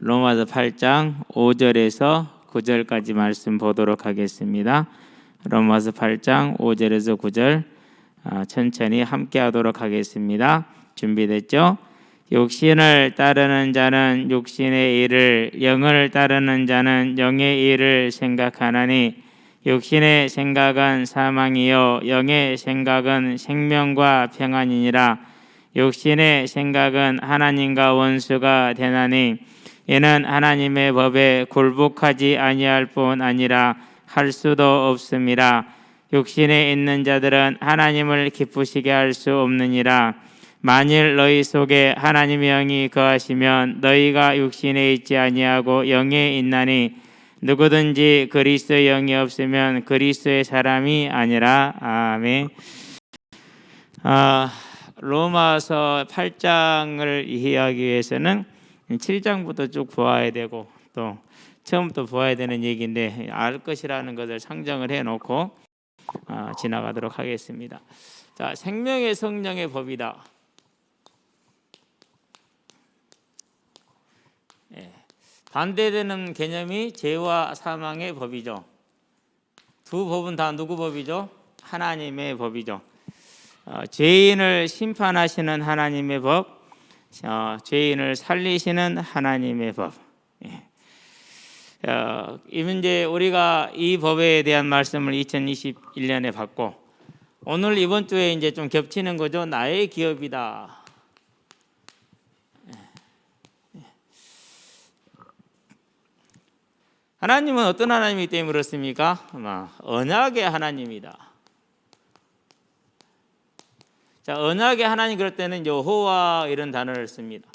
로마서 8장 5절에서 9절까지 말씀 보도록 하겠습니다. 로마서 8장 5절에서 9절 천천히 함께 하도록 하겠습니다. 준비됐죠? 육신을 따르는 자는 육신의 일을, 영을 따르는 자는 영의 일을 생각하나니 육신의 생각은 사망이요 영의 생각은 생명과 평안이니라. 육신의 생각은 하나님과 원수가 되나니 이는 하나님의 법에 굴복하지 아니할 뿐 아니라 할 수도 없음이라. 육신에 있는 자들은 하나님을 기쁘시게 할 수 없느니라. 만일 너희 속에 하나님의 영이 거하시면 너희가 육신에 있지 아니하고 영에 있나니 누구든지 그리스도의 영이 없으면 그리스도의 사람이 아니라. 아멘. 로마서 8장을 이해하기 위해서는 7장부터 쭉 보아야 되고 또 처음부터 보아야 되는 얘기인데 알 것이라는 것을 상정을 해놓고 지나가도록 하겠습니다. 자, 생명의 성령의 법이다. 반대되는 개념이 죄와 사망의 법이죠. 두 법은 다 누구 법이죠? 하나님의 법이죠. 죄인을 심판하시는 하나님의 법, 죄인을 살리시는 하나님의 법. 이제 우리가 이 법에 대한 말씀을 2021년에 받고 오늘 이번 주에 이제 좀 겹치는 거죠. 나의 기업이다. 하나님은 어떤 하나님이기 때문에 그렇습니까? 언약의 하나님이다. 자, 언약의 하나님 그럴 때는 여호와 이런 단어를 씁니다.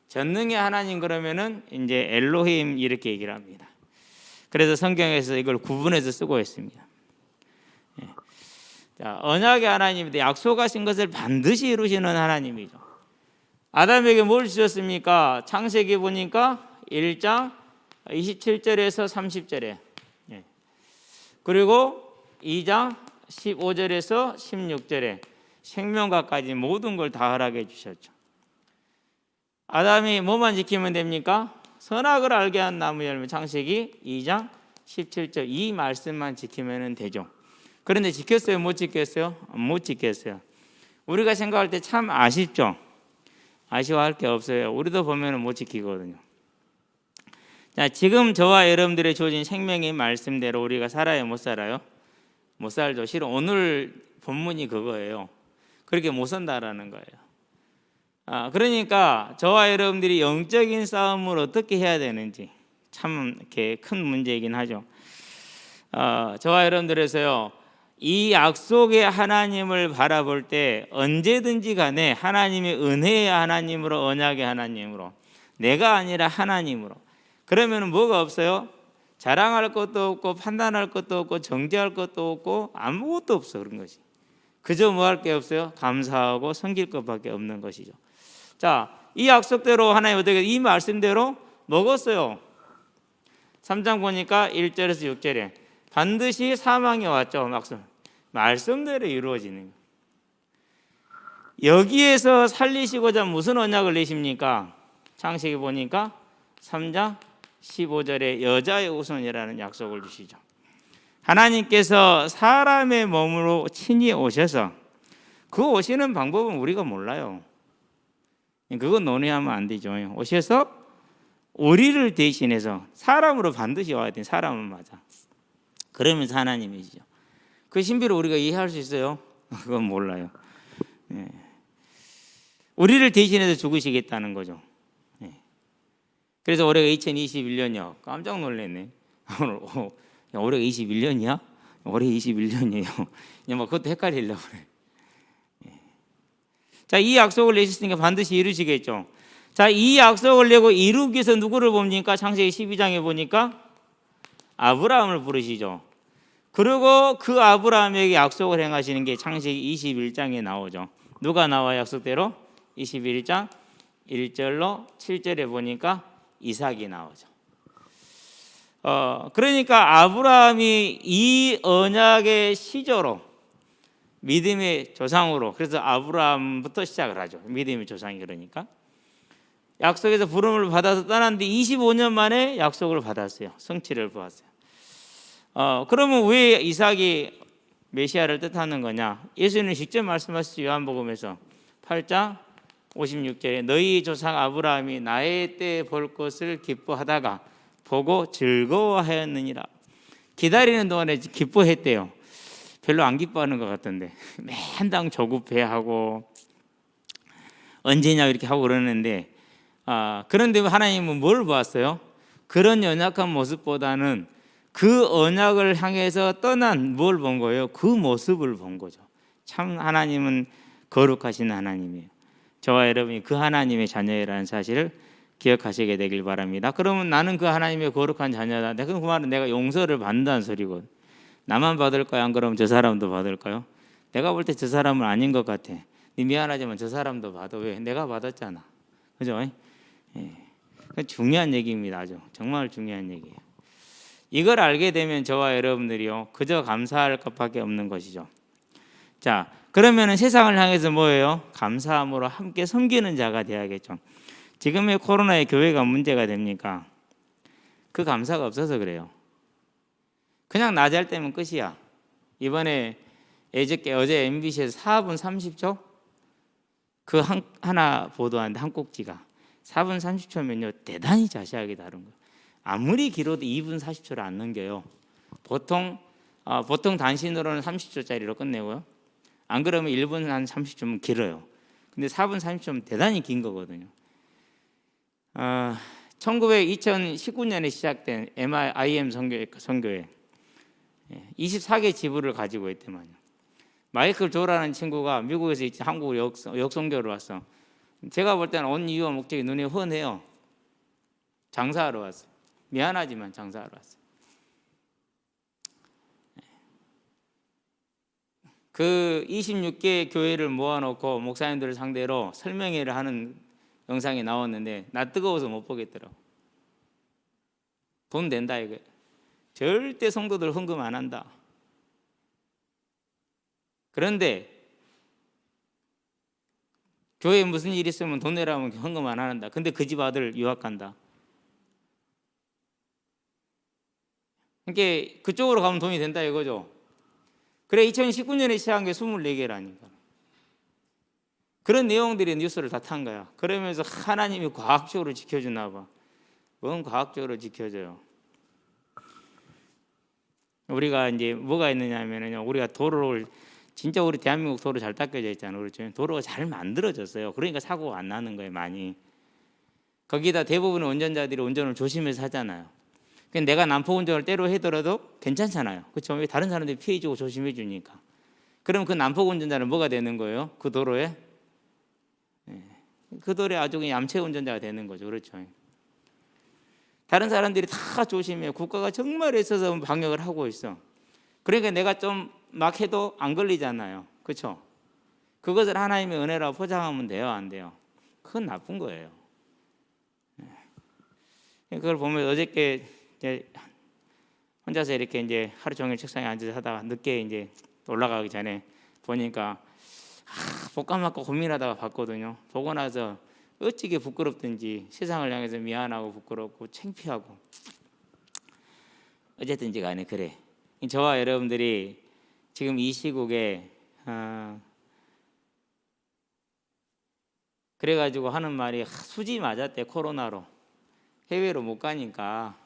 전능의 하나님 그러면은 이제 엘로힘 이렇게 얘기를 합니다. 그래서 성경에서 이걸 구분해서 쓰고 있습니다. 자, 언약의 하나님인데 약속하신 것을 반드시 이루시는 하나님이죠. 아담에게 뭘 주셨습니까? 창세기 보니까 1장 27절에서 30절에 그리고 2장 15절에서 16절에 생명과까지 모든 걸 다 허락해 주셨죠. 아담이 뭐만 지키면 됩니까? 선악을 알게 한 나무 열매, 창세기 2장 17절 이 말씀만 지키면 되죠. 그런데 지켰어요? 못 지켰어요? 못 지켰어요. 우리가 생각할 때 참 아쉽죠. 아쉬워할 게 없어요. 우리도 보면 못 지키거든요. 자, 지금 저와 여러분들의 주어진 생명의 말씀대로 우리가 살아요? 못 살아요? 못 살죠. 실은 오늘 본문이 그거예요. 그렇게 못 산다라는 거예요. 그러니까 저와 여러분들이 영적인 싸움을 어떻게 해야 되는지 참 이렇게 큰 문제이긴 하죠. 저와 여러분들에서요, 이 약속의 하나님을 바라볼 때 언제든지 간에 하나님의 은혜의 하나님으로, 언약의 하나님으로, 내가 아니라 하나님으로. 그러면 뭐가 없어요? 자랑할 것도 없고 판단할 것도 없고 정죄할 것도 없고 아무것도 없어. 그런 것이 그저 뭐 할 게 없어요? 감사하고 섬길 것밖에 없는 것이죠. 자, 이 약속대로 하나님 어떻게 이 말씀대로 먹었어요. 3장 보니까 1절에서 6절에 반드시 사망이 왔죠. 말씀대로 이루어지는 여기에서 살리시고자 무슨 언약을 내십니까? 창세기 보니까 3장 15절에 여자의 후손이라는 약속을 주시죠. 하나님께서 사람의 몸으로 친히 오셔서 그 오시는 방법은 우리가 몰라요. 그건 논의하면 안 되죠. 오셔서 우리를 대신해서 사람으로 반드시 와야 돼. 사람은 맞아. 그러면서 하나님이시죠. 그 신비를 우리가 이해할 수 있어요? 그건 몰라요. 우리를 대신해서 죽으시겠다는 거죠. 그래서 올해가 2021년이요. 깜짝 놀랐네. 올해가 21년이야? 올해 21년이에요. 뭐 그것도 헷갈리려고 그래. 자, 이 약속을 내셨으니까 반드시 이루시겠죠. 자, 이 약속을 내고 이루기 위해서 누구를 봅니까? 창세기 12장에 보니까 아브라함을 부르시죠. 그리고 그 아브라함에게 약속을 행하시는 게 창세기 21장에 나오죠. 누가 나와 약속대로? 21장 1절로 7절에 보니까 이삭이 나오죠. 그러니까 아브라함이 이 언약의 시조로 믿음의 조상으로, 그래서 아브라함부터 시작을 하죠. 믿음의 조상이 그러니까 약속에서 부름을 받아서 떠났는데 25년 만에 약속을 받았어요. 성취를 보았어요. 그러면 왜 이삭이 메시아를 뜻하는 거냐? 예수님은 직접 말씀하시죠. 요한복음에서 8장 56절에 너희 조상 아브라함이 나의 때에 볼 것을 기뻐하다가 보고 즐거워하였느니라. 기다리는 동안에 기뻐했대요. 별로 안 기뻐하는 것 같던데 맨당 조급해하고 언제냐 이렇게 하고 그러는데 그런데 하나님은 뭘 보았어요? 그런 연약한 모습보다는 그 언약을 향해서 떠난 뭘 본 거예요? 그 모습을 본 거죠. 참 하나님은 거룩하신 하나님이에요. 저와 여러분이 그 하나님의 자녀라는 사실을 기억하시게 되길 바랍니다. 그러면 나는 그 하나님의 거룩한 자녀다. 그 말은 내가 용서를 받는다는 소리고, 나만 받을까요? 안 그러면 저 사람도 받을까요? 내가 볼 때 저 사람은 아닌 것 같아. 미안하지만 저 사람도 받아. 왜? 내가 받았잖아. 그죠? 중요한 얘기입니다. 아주 정말 중요한 얘기예요. 이걸 알게 되면 저와 여러분들이요 그저 감사할 것밖에 없는 것이죠. 자, 그러면은 세상을 향해서 뭐예요? 감사함으로 함께 섬기는 자가 되어야겠죠. 지금의 코로나에 교회가 문제가 됩니까? 그 감사가 없어서 그래요. 그냥 낮에 할 때면 끝이야. 이번에 어제 MBC에서 4분 30초 그 하나 보도하는데 한 꼭지가 4분 30초면요 대단히 자세하게 다룬 거예요. 아무리 길어도 2분 40초를 안 넘겨요. 보통 단신으로는 30초짜리로 끝내고요. 안 그러면 1분 한 30초면 길어요. 근데 4분 30초면 대단히 긴 거거든요. 2019년에 시작된 IM 선교회 24개 지부를 가지고 있더만요. 마이클 조라는 친구가 미국에서 한국으로 역선교를 왔어. 제가 볼 때는 온 이유와 목적이 눈에 훤해요. 장사하러 왔어요. 미안하지만 장사하러 왔어요. 그 26개 교회를 모아놓고 목사님들을 상대로 설명회를 하는 영상이 나왔는데 나 뜨거워서 못 보겠더라고. 돈 낸다 이거. 절대 성도들 헌금 안 한다. 그런데 교회에 무슨 일 있으면 돈 내라면 헌금 안 한다. 근데 그 집 아들 유학 간다. 그러니까 그쪽으로 가면 돈이 된다 이거죠. 그래 2019년에 시작한 게 24개라니까. 그런 내용들이 뉴스를 다 탄 거야. 그러면서 하나님이 과학적으로 지켜주나 봐. 뭔 과학적으로 지켜줘요. 우리가 이제 뭐가 있느냐면요. 우리가 도로를 진짜 우리 대한민국 도로 잘 닦여져 있잖아요. 그렇죠? 도로가 잘 만들어졌어요. 그러니까 사고가 안 나는 거예요, 많이. 거기다 대부분의 운전자들이 운전을 조심해서 하잖아요. 내가 난폭 운전을 때로 해더라도 괜찮잖아요. 그렇죠? 다른 사람들이 피해주고 조심해 주니까. 그럼 그 난폭 운전자는 뭐가 되는 거예요? 그 도로에? 그 도로에 아주 그냥 얌체 운전자가 되는 거죠. 그렇죠? 다른 사람들이 다 조심해요. 국가가 정말 애써서 방역을 하고 있어. 그러니까 내가 좀 막 해도 안 걸리잖아요. 그렇죠? 그것을 하나님의 은혜라고 포장하면 돼요? 안 돼요? 그건 나쁜 거예요. 그걸 보면 어저께 이제 혼자서 이렇게 이제 하루 종일 책상에 앉아서 하다가 늦게 이제 올라가기 전에 보니까 볼까 말까 고민하다가 봤거든요. 보고 나서 어찌게 부끄럽든지 세상을 향해서 미안하고 부끄럽고 창피하고 어쨌든지 간에 그래. 저와 여러분들이 지금 이 시국에 그래가지고 하는 말이 수지 맞았대. 코로나로 해외로 못 가니까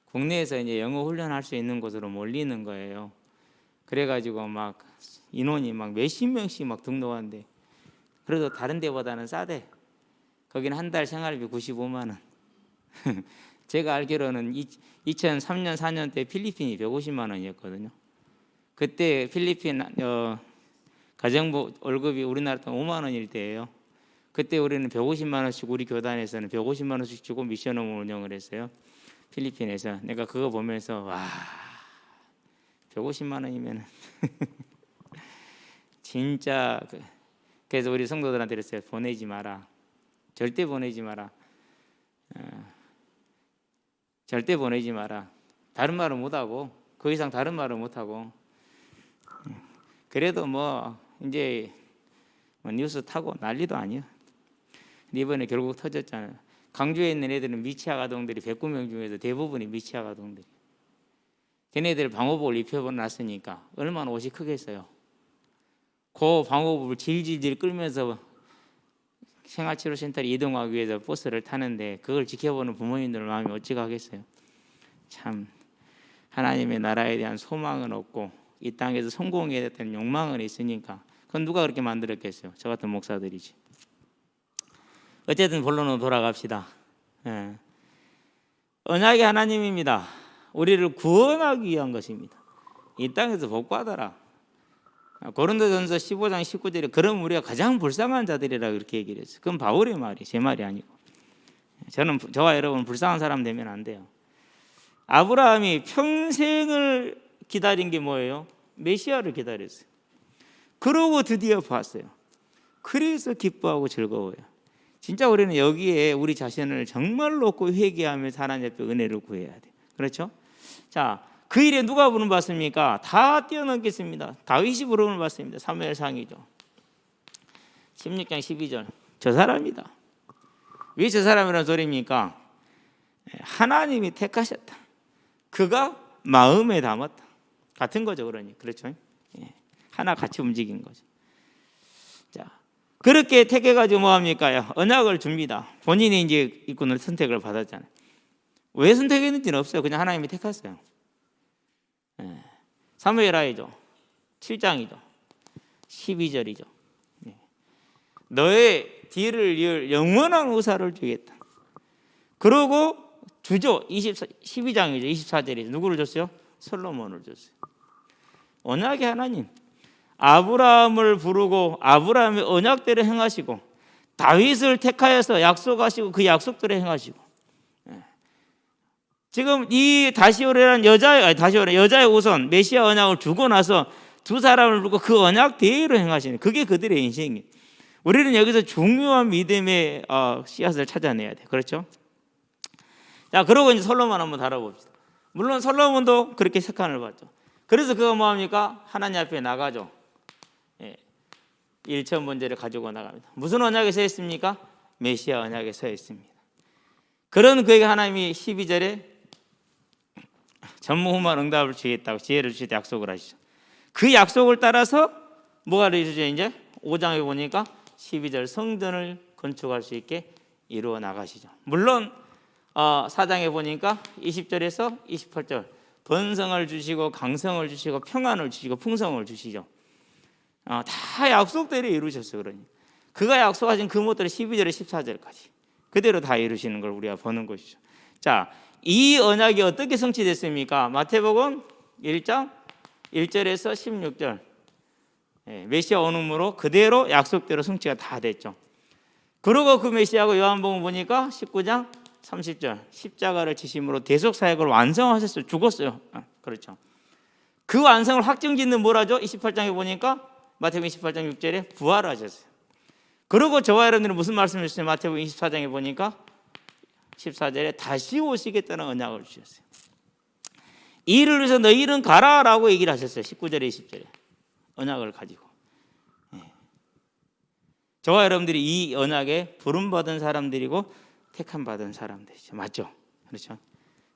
국내에서 이제 영어 훈련할 수 있는 곳으로 몰리는 거예요. 그래가지고 막 인원이 막 몇십 명씩 막 등록한대. 그래도 다른 데보다는 싸대. 거기는 한 달 생활비 95만 원. 제가 알기로는 2003년 4년 때 필리핀이 150만 원이었거든요. 그때 필리핀 가정부 월급이 우리나라 돈 5만 원일 때예요. 그때 우리는 150만 원씩 우리 교단에서는 150만 원씩 주고 미션홈을 운영을 했어요. 필리핀에서. 내가 그거 보면서 와 150만 원이면 진짜. 그래서 우리 성도들한테 그랬어요. 보내지 마라. 절대 보내지 마라. 절대 보내지 마라. 다른 말은 못하고 그 이상 다른 말은 못하고. 그래도 뭐 이제 뉴스 타고 난리도 아니야. 근데 이번에 결국 터졌잖아요. 강주에 있는 애들은 미취학 아동들이 109명 중에서 대부분이 미취학 아동들. 걔네들 방호복을 입혀놨으니까 얼마나 옷이 크겠어요. 그 방호복을 질질질 끌면서 생활치료센터를 이동하기 위해서 버스를 타는데 그걸 지켜보는 부모님들 마음이 어찌가겠어요. 참 하나님의 나라에 대한 소망은 없고 이 땅에서 성공해야 되는 욕망은 있으니까 그건 누가 그렇게 만들었겠어요. 저 같은 목사들이지. 어쨌든 본론으로 돌아갑시다. 언약의 하나님입니다. 우리를 구원하기 위한 것입니다. 이 땅에서 복 받아라. 고린도전서 15장 19절에 그럼 우리가 가장 불쌍한 자들이라 그렇게 얘기를 했어요. 그건 바울의 말이 제 말이 아니고. 저와 여러분 불쌍한 사람 되면 안 돼요. 아브라함이 평생을 기다린 게 뭐예요? 메시아를 기다렸어요. 그러고 드디어 봤어요. 그래서 기뻐하고 즐거워요. 진짜 우리는 여기에 우리 자신을 정말 놓고 회개하면서 하나님 앞에 은혜를 구해야 돼요. 그렇죠? 자, 그 일에 누가 부름 받습니까? 다 뛰어넘겠습니다. 다윗이 부름을 받습니다. 사무엘상이죠. 16장 12절. 저 사람이다. 왜 저 사람이라는 소리입니까? 하나님이 택하셨다. 그가 마음에 담았다. 같은 거죠, 그러니. 그렇죠? 하나 같이 움직인 거죠. 자, 그렇게 택해가지고 뭐 합니까? 언약을 줍니다. 본인이 이제 이꾼을 선택을 받았잖아요. 왜 선택했는지는 없어요. 그냥 하나님이 택했어요. 사무엘하이죠. 7장이죠. 12절이죠. 너의 뒤를 이을 영원한 의사를 주겠다. 그러고 주죠. 12장이죠. 24절이죠. 누구를 줬어요? 솔로몬을 줬어요. 언약의 하나님. 아브라함을 부르고 아브라함의 언약대로 행하시고 다윗을 택하여서 약속하시고 그 약속대로 행하시고 지금 이 다시오라는 여자의 우선 메시아 언약을 주고 나서 두 사람을 부르고 그 언약대로 행하시는 그게 그들의 인생이에요. 우리는 여기서 중요한 믿음의 씨앗을 찾아내야 돼요. 그렇죠? 자, 그러고 이제 솔로몬 한번 다뤄봅시다. 물론 솔로몬도 그렇게 색한을 받죠. 그래서 그거 뭐합니까? 하나님 앞에 나가죠. 일천 번제를 가지고 나갑니다. 무슨 언약에 서 있습니까? 메시아 언약에 서 있습니다. 그런 그에게 하나님이 12절에 전무후무한 응답을 주겠다고 지혜를 주시다 약속을 하시죠. 그 약속을 따라서 뭐가 되죠? 이제 5장에 보니까 12절 성전을 건축할 수 있게 이루어 나가시죠. 물론 4장에 보니까 20절에서 28절 번성을 주시고 강성을 주시고 평안을 주시고 풍성을 주시죠. 다 약속대로 이루셨어요. 그러니 그가 약속하신 그 모델을 12절에 14절까지 그대로 다 이루시는 걸 우리가 보는 것이죠. 자, 이 언약이 어떻게 성취됐습니까? 마태복음 1장 1절에서 16절 메시아 오음으로 그대로 약속대로 성취가 다 됐죠. 그리고 그 메시아가 요한복음 보니까 19장 30절 십자가를 지심으로 대속사역을 완성하셨어요. 죽었어요. 그렇죠. 그 완성을 확정짓는 뭐라죠? 28장에 보니까 마태복음 28장 6절에 부활하셨어요. 그리고 저와 여러분들은 무슨 말씀을 주셨어요? 마태복음 24장에 보니까 14절에 다시 오시겠다는 언약을 주셨어요. 이를 위해서 너희는 가라라고 얘기를 하셨어요. 19절에 20절에 언약을 가지고. 저와 여러분들이 이 언약에 부름받은 사람들이고 택함 받은 사람들이죠. 맞죠? 그렇죠?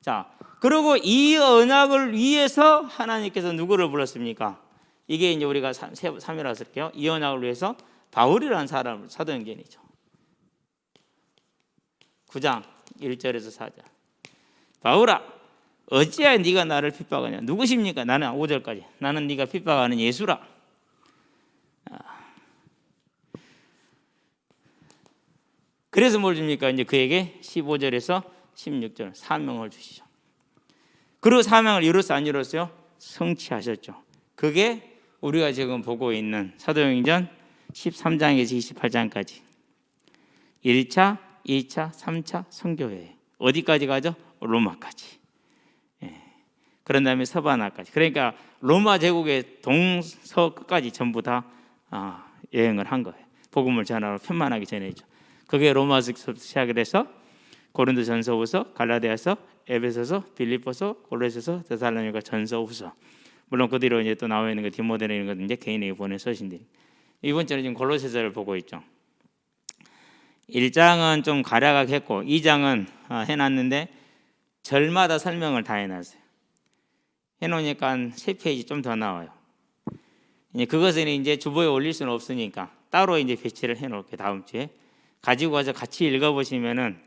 자, 그리고 이 언약을 위해서 하나님께서 누구를 불렀습니까? 이게 이제 우리가 3이라 쓸게요. 이 언약을 위해서 바울이라는 사람을 사도행전이죠. 9장 1절에서 4절. 바울아, 어찌하여 네가 나를 핍박하냐? 누구십니까? 나는 5절까지. 나는 네가 핍박하는 예수라. 그래서 뭘 줍니까? 이제 그에게 15절에서 16절 사명을 주시죠. 그리고 사명을 이뤘어요? 안 이뤘어요? 성취하셨죠. 그게 우리가 지금 보고 있는 사도행전 13장에서 28장까지 1차, 2차, 3차 선교회 어디까지 가죠? 로마까지. 그런 다음에 서바나까지. 그러니까 로마 제국의 동서 끝까지 전부 다 여행을 한 거예요. 복음을 전하러 편만하게 전해죠. 그게 로마서부터 시작을 해서 고린도전서후서, 갈라디아서, 에베소서, 빌립보서, 골로새서, 데살로니가 전서후서. 물론 그 뒤로 이제 또 나와 있는 거 디모데는 이런 건 이제 개인에게 보낸 서신들. 이번 주는 지금 골로새서를 보고 있죠. 1장은 좀 가략하게 했고 2장은 해놨는데 절마다 설명을 다 해놨어요. 해놓으니까 3페이지 좀 더 나와요. 그것은 이제 주보에 올릴 수는 없으니까 따로 이제 배치를 해놓을게요. 다음 주에 가지고 와서 같이 읽어보시면은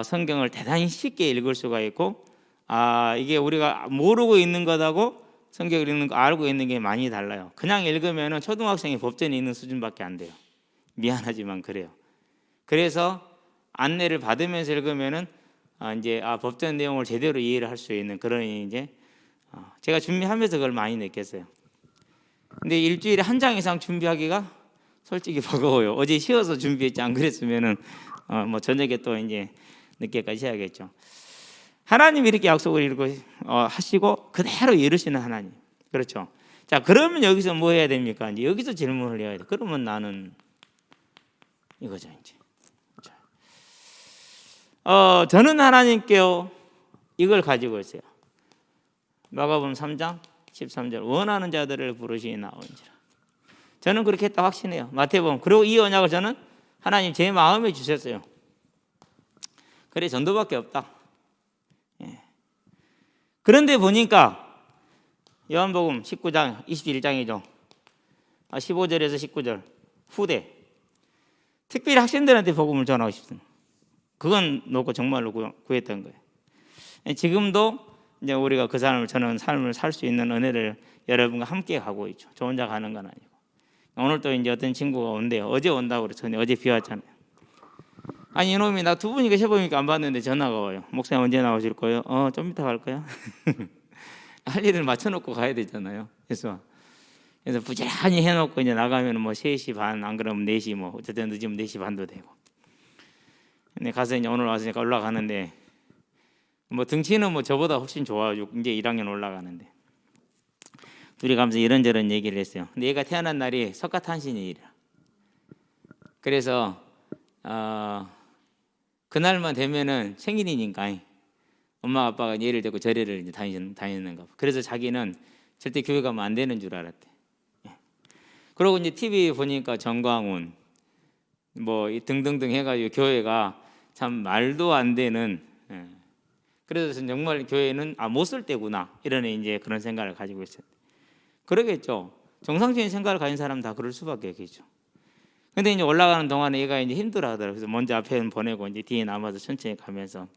성경을 대단히 쉽게 읽을 수가 있고, 이게 우리가 모르고 있는 것하고 성경을 읽는 거 알고 있는 게 많이 달라요. 그냥 읽으면은 초등학생이 법전에 있는 수준밖에 안 돼요. 미안하지만 그래요. 그래서 안내를 받으면서 읽으면은 이제 법전 내용을 제대로 이해를 할 수 있는 그런 이제 제가 준비하면서 그걸 많이 느꼈어요. 근데 일주일에 한 장 이상 준비하기가 솔직히 버거워요. 어제 쉬어서 준비했지 안 그랬으면은 뭐 저녁에 또 이제 늦게까지 해야겠죠. 하나님이 이렇게 약속을 하시고 그대로 이루시는 하나님. 그렇죠. 자, 그러면 여기서 뭐 해야 됩니까? 이제 여기서 질문을 해야 돼. 그러면 나는 이거죠, 이제. 저는 하나님께요 이걸 가지고 있어요. 마가복음 3장 13절 원하는 자들을 부르시니 나온지라. 저는 그렇게 했다 확신해요. 마태복음. 그리고 이 언약을 저는 하나님 제 마음에 주셨어요. 그래 전도밖에 없다. 그런데 보니까 요한복음 19장 21장이죠. 15절에서 19절 후대 특별히 학생들한테 복음을 전하고 싶습니다. 그건 놓고 정말로 구했던 거예요. 지금도 이제 우리가 그 저는 삶을 살 수 있는 은혜를 여러분과 함께 가고 있죠. 저 혼자 가는 건 아니고. 오늘 또 이제 어떤 친구가 온대요. 어제 온다고 그랬죠. 어제 비 왔잖아요. 아니 이놈이 나 두 분이가 시보니까 안 받는데 전화가 와요. 목사님 언제 나오실 거예요? 좀 이따 갈 거야. 할 일을 맞춰놓고 가야 되잖아요. 그래서 부지런히 해놓고 이제 나가면 뭐 3시 반 안 그러면 4시 뭐 어쨌든 늦으면 4시 반도 되고. 근데 가서 이제 오늘 와서 올라가는데 뭐 등치는 뭐 저보다 훨씬 좋아요. 이제 1학년 올라가는데 둘이 가면서 이런저런 얘기를 했어요. 근데 얘가 태어난 날이 석가탄신일이라. 그래서 그날만 되면은 생일이니까 엄마 아빠가 얘를 데리고 절에를 이제 다니는가 봐. 그래서 자기는 절대 교회 가면 안 되는 줄 알았대. 그리고 이제 TV 보니까 정광훈 뭐 등등등 해가지고 교회가 참 말도 안 되는. 그래서 정말 교회는 못 쓸 때구나 이런 이제 그런 생각을 가지고 있어요. 그러겠죠. 정상적인 생각을 가진 사람은 다 그럴 수밖에 없겠죠. 근데 이제 올라가는 동안에 얘가 이제 힘들어하더라고요. 그래서 먼저 앞에는 보내고 이제 뒤에 남아서 천천히 가면서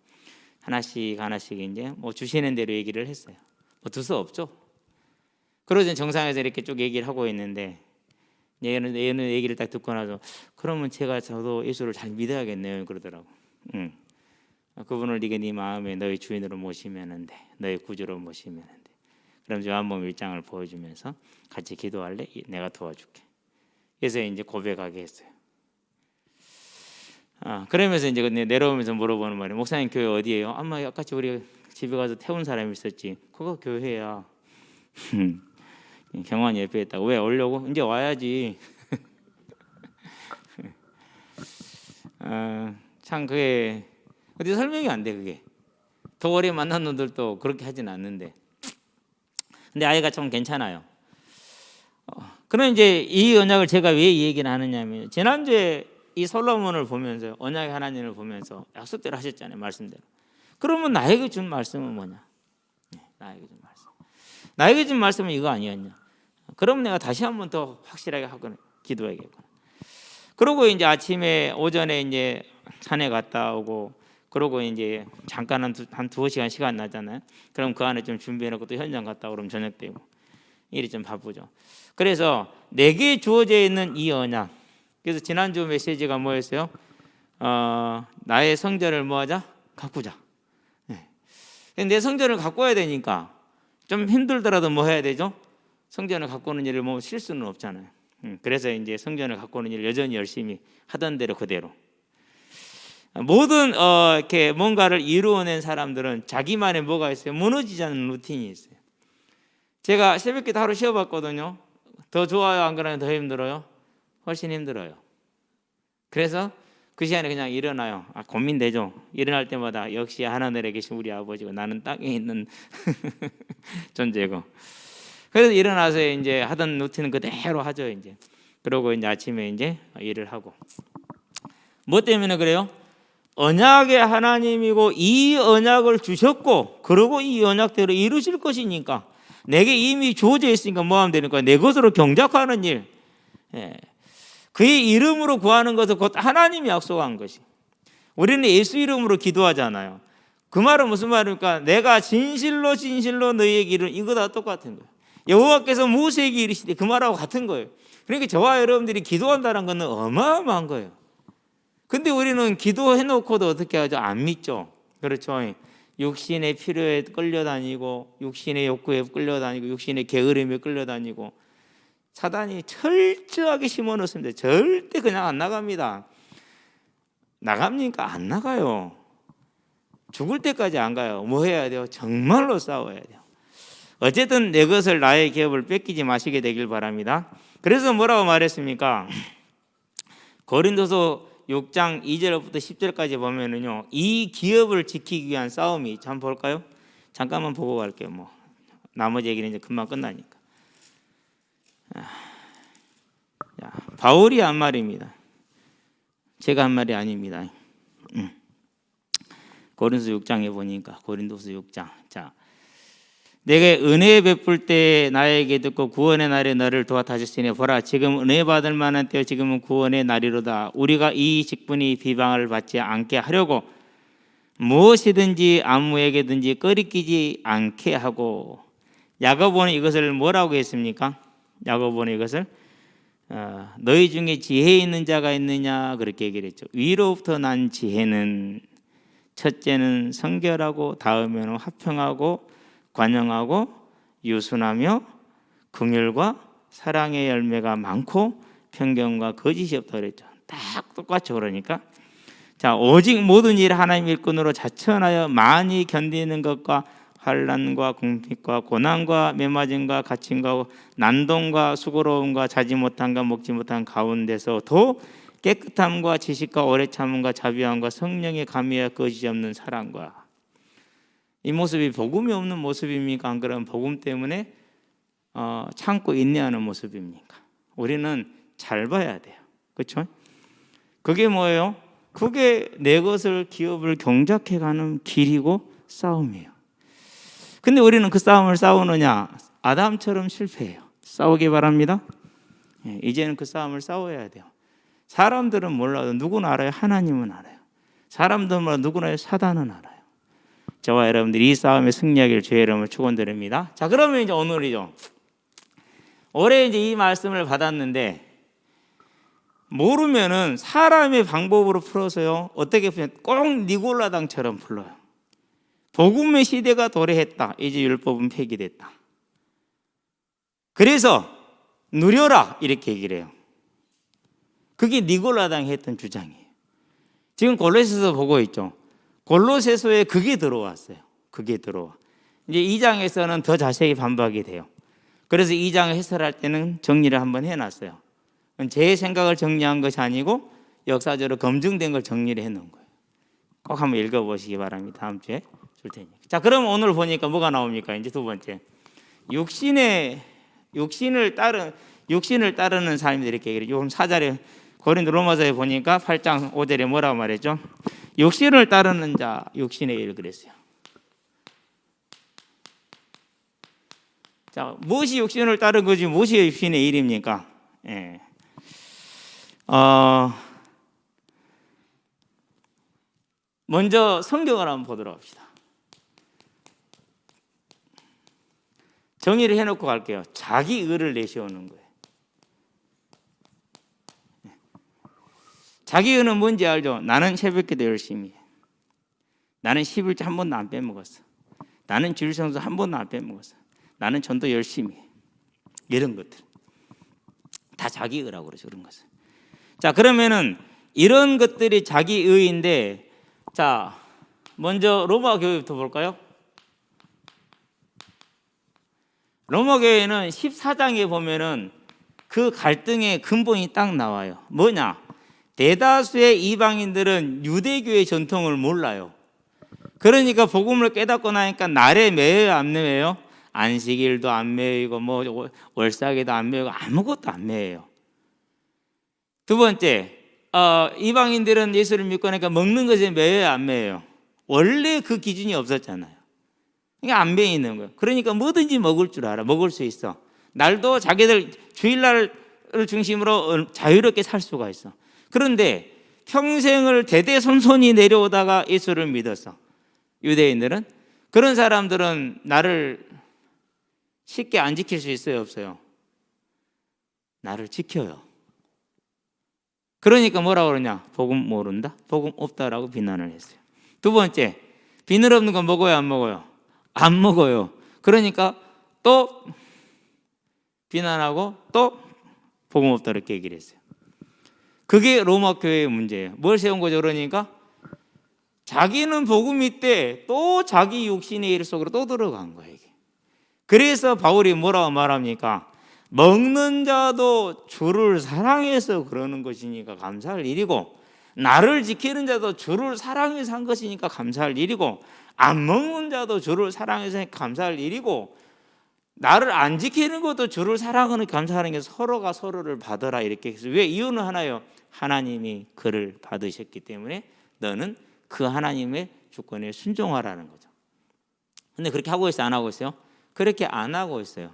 하나씩 이제 뭐 주시는 대로 얘기를 했어요. 뭐 두서 없죠. 그러자 정상에서 이렇게 쭉 얘기를 하고 있는데 얘는 얘기를 딱 듣고 나서 그러면 저도 예수를 잘 믿어야겠네요 그러더라고. 그분을 네 마음에 너의 주인으로 모시면 돼. 너의 구주로 모시면 돼. 그럼 요한복음 1장을 보여주면서 같이 기도할래? 내가 도와줄게. 그래서 이제 고백하게 했어요. 그러면서 이제 내려오면서 물어보는 말이 목사님 교회 어디예요? 아마 아까 우리 집에 가서 태운 사람이 있었지. 그거 교회야. 경환이 옆에 있다고. 왜 오려고? 이제 와야지. 참 그게 어디 설명이 안 돼. 그게 더 오래 만난 놈들도 그렇게 하진 않는데. 근데 아이가 좀 괜찮아요. 그럼 이제 이 언약을 제가 왜 이 얘기를 하느냐면 지난주에 이 솔로몬을 보면서 언약의 하나님을 보면서 약속대로 하셨잖아요. 말씀대로. 그러면 나에게 준 말씀은 뭐냐? 나에게 준 말씀은 이거 아니었냐? 그럼 내가 다시 한번 더 확실하게 하거나 기도해야겠구나. 그러고 이제 아침에 오전에 이제 산에 갔다 오고 그러고 이제 잠깐 한 2시간 시간 나잖아요. 그럼 그 안에 좀 준비해놓고 또 현장 갔다 오면 저녁 되고 일이 좀 바쁘죠. 그래서 내게 주어져 있는 이 언약. 그래서 지난주 메시지가 뭐였어요? 나의 성전을 뭐하자? 가꾸자. 내 성전을 가꿔야 되니까 좀 힘들더라도 뭐 해야 되죠? 성전을 가꾸는 일을 뭐 실수는 없잖아요. 그래서 이제 성전을 가꾸는 일을 여전히 열심히 하던 대로 그대로. 모든 이렇게 뭔가를 이루어낸 사람들은 자기만의 뭐가 있어요? 무너지지 않는 루틴이 있어요. 제가 새벽기도 하루 쉬어봤거든요. 더 좋아요? 안 그러면 더 힘들어요? 훨씬 힘들어요. 그래서 그 시간에 그냥 일어나요. 고민되죠. 일어날 때마다 역시 하나님에 계신 우리 아버지고 나는 땅에 있는 존재고. 그래서 일어나서 이제 하던 루틴은 그대로 하죠. 이제 그러고 이제 아침에 이제 일을 하고 뭐 때문에 그래요? 언약의 하나님이고 이 언약을 주셨고 그리고 이 언약대로 이루실 것이니까 내게 이미 주어져 있으니까 뭐 하면 되니까 내 것으로 경작하는 일. 그의 이름으로 구하는 것은 곧 하나님이 약속한 것이. 우리는 예수 이름으로 기도하잖아요. 그 말은 무슨 말입니까? 내가 진실로 너희에게 이르는 이거 다 똑같은 거예요. 여호와께서 모세에게 이르시되 그 말하고 같은 거예요. 그러니까 저와 여러분들이 기도한다는 것은 어마어마한 거예요. 근데 우리는 기도해놓고도 어떻게 하죠? 안 믿죠. 그렇죠. 육신의 필요에 끌려다니고 육신의 욕구에 끌려다니고 육신의 게으름에 끌려다니고 사단이 철저하게 심어놓습니다. 절대 그냥 안 나갑니다. 나갑니까? 안 나가요. 죽을 때까지 안 가요. 뭐 해야 돼요? 정말로 싸워야 돼요. 어쨌든 내 것을 나의 기업을 뺏기지 마시게 되길 바랍니다. 그래서 뭐라고 말했습니까? 고린도서 6장 2절부터 10절까지 보면은요, 이 기업을 지키기 위한 싸움이 참 볼까요? 잠깐만 보고 갈게요. 뭐 나머지 얘기는 이제 금방 끝나니까. 자, 바울이 한 말입니다. 제가 한 말이 아닙니다. 고린도서 6장에 보니까 고린도서 6장. 자, 내게 은혜 베풀 때 나에게 듣고 구원의 날에 너를 도와주시니 보라 지금 은혜 받을 만한 때요 지금은 구원의 날이로다. 우리가 이 직분이 비방을 받지 않게 하려고 무엇이든지 아무에게든지 꺼리끼지 않게 하고. 야고보는 이것을 뭐라고 했습니까? 야고보는 이것을 너희 중에 지혜 있는 자가 있느냐 그렇게 얘기를 했죠. 위로부터 난 지혜는 첫째는 성결하고 다음에는 화평하고 관용하고 유순하며 긍휼과 사랑의 열매가 많고 편견과 거짓이 없다 그랬죠. 딱 똑같죠. 그러니까 자 오직 모든 일 하나님의 일꾼으로 자천하여 많이 견디는 것과 환난과 궁핍과 고난과 매맞음과 갇힘과 난동과 수고로움과 자지 못함과 먹지 못한 가운데서도 깨끗함과 지식과 오래 참음과 자비함과 성령의 감회와 거짓이 없는 사랑과. 이 모습이 복음이 없는 모습입니까? 안 그러면 복음 때문에 참고 인내하는 모습입니까? 우리는 잘 봐야 돼요. 그렇죠? 그게 뭐예요? 그게 내 것을 기업을 경작해가는 길이고 싸움이에요. 근데 우리는 그 싸움을 싸우느냐? 아담처럼 실패해요. 싸우기 바랍니다. 이제는 그 싸움을 싸워야 돼요. 사람들은 몰라도 누구는 알아요? 하나님은 알아요. 사람들은 몰라도 누구는 알아요? 사단은 알아요. 저와 여러분들이 이 싸움에 승리하기를 주의 이름으로 축원드립니다. 자, 그러면 이제 오늘이죠. 올해 이제 이 말씀을 받았는데 모르면은 사람의 방법으로 풀어서요. 어떻게 풀면 꼭 니골라당처럼 풀어요. 복음의 시대가 도래했다. 이제 율법은 폐기됐다. 그래서 누려라 이렇게 얘기를 해요. 그게 니골라당이 했던 주장이에요. 지금 골로새서 보고 있죠. 골로새서에 그게 들어왔어요. 그게 들어와. 이제 2장에서는 더 자세히 반박이 돼요. 그래서 2장을 해설할 때는 정리를 한번 해놨어요. 제 생각을 정리한 것이 아니고 역사적으로 검증된 걸 정리를 해놓은 거예요. 꼭 한번 읽어보시기 바랍니다. 다음 주에 줄 테니까. 자, 그럼 오늘 보니까 뭐가 나옵니까? 이제 두 번째, 육신을 따르는 삶들 이렇게 얘기해요. 요즘 4절에 고린도 로마서에 보니까 8장 5절에 뭐라고 말했죠? 육신을 따르는 자, 육신의 일 그랬어요. 자, 무엇이 육신을 따른 거지 무엇이 육신의 일입니까? 예. 먼저 성경을 한번 보도록 합시다. 정의를 해놓고 갈게요. 자기 의를 내세우는 거예요. 자기 의는 뭔지 알죠? 나는 새벽기도 열심히 해. 나는 11조 한 번도 안 빼먹었어. 나는 주일성수 한 번도 안 빼먹었어. 나는 전도 열심히 해. 이런 것들 다 자기 의라고 그러죠. 그런 것을. 자, 그러면은 이런 것들이 자기 의인데, 자, 먼저 로마 교회부터 볼까요? 로마 교회는 14장에 보면은 그 갈등의 근본이 딱 나와요. 뭐냐? 대다수의 이방인들은 유대교의 전통을 몰라요. 그러니까 복음을 깨닫고 나니까 날에 매여요, 안 매여요? 안식일도 안 매이고 뭐 월삭에도 안 매이고 아무것도 안 매여요. 두 번째, 이방인들은 예수를 믿고 나니까 먹는 것에 매여요, 안 매여요? 원래 그 기준이 없었잖아요. 그러니까 안 매여 있는 거예요. 그러니까 뭐든지 먹을 줄 알아. 먹을 수 있어. 날도 자기들 주일날을 중심으로 자유롭게 살 수가 있어. 그런데 평생을 대대손손이 내려오다가 예수를 믿었어. 유대인들은. 그런 사람들은 나를 쉽게 안 지킬 수 있어요, 없어요? 나를 지켜요. 그러니까 뭐라고 그러냐? 복음 모른다? 복음 없다라고 비난을 했어요. 두 번째, 비늘 없는 거 먹어요, 안 먹어요? 안 먹어요. 그러니까 또 비난하고 또 복음 없다 이렇게 얘기를 했어요. 그게 로마 교회의 문제예요. 뭘 세운 거죠? 그러니까 자기는 복음이 있대, 또 자기 육신의 일 속으로 또 들어간 거예요, 이게. 그래서 바울이 뭐라고 말합니까? 먹는 자도 주를 사랑해서 그러는 것이니까 감사할 일이고, 나를 지키는 자도 주를 사랑해서 한 것이니까 감사할 일이고, 안 먹는 자도 주를 사랑해서 감사할 일이고, 나를 안 지키는 것도 주를 사랑하는 감사하는 게 서로가 서로를 받아라 이렇게 해서. 왜? 이유는 하나요. 하나님이 그를 받으셨기 때문에 너는 그 하나님의 주권에 순종하라는 거죠. 근데 그렇게 하고 있어요, 안 하고 있어요? 그렇게 안 하고 있어요.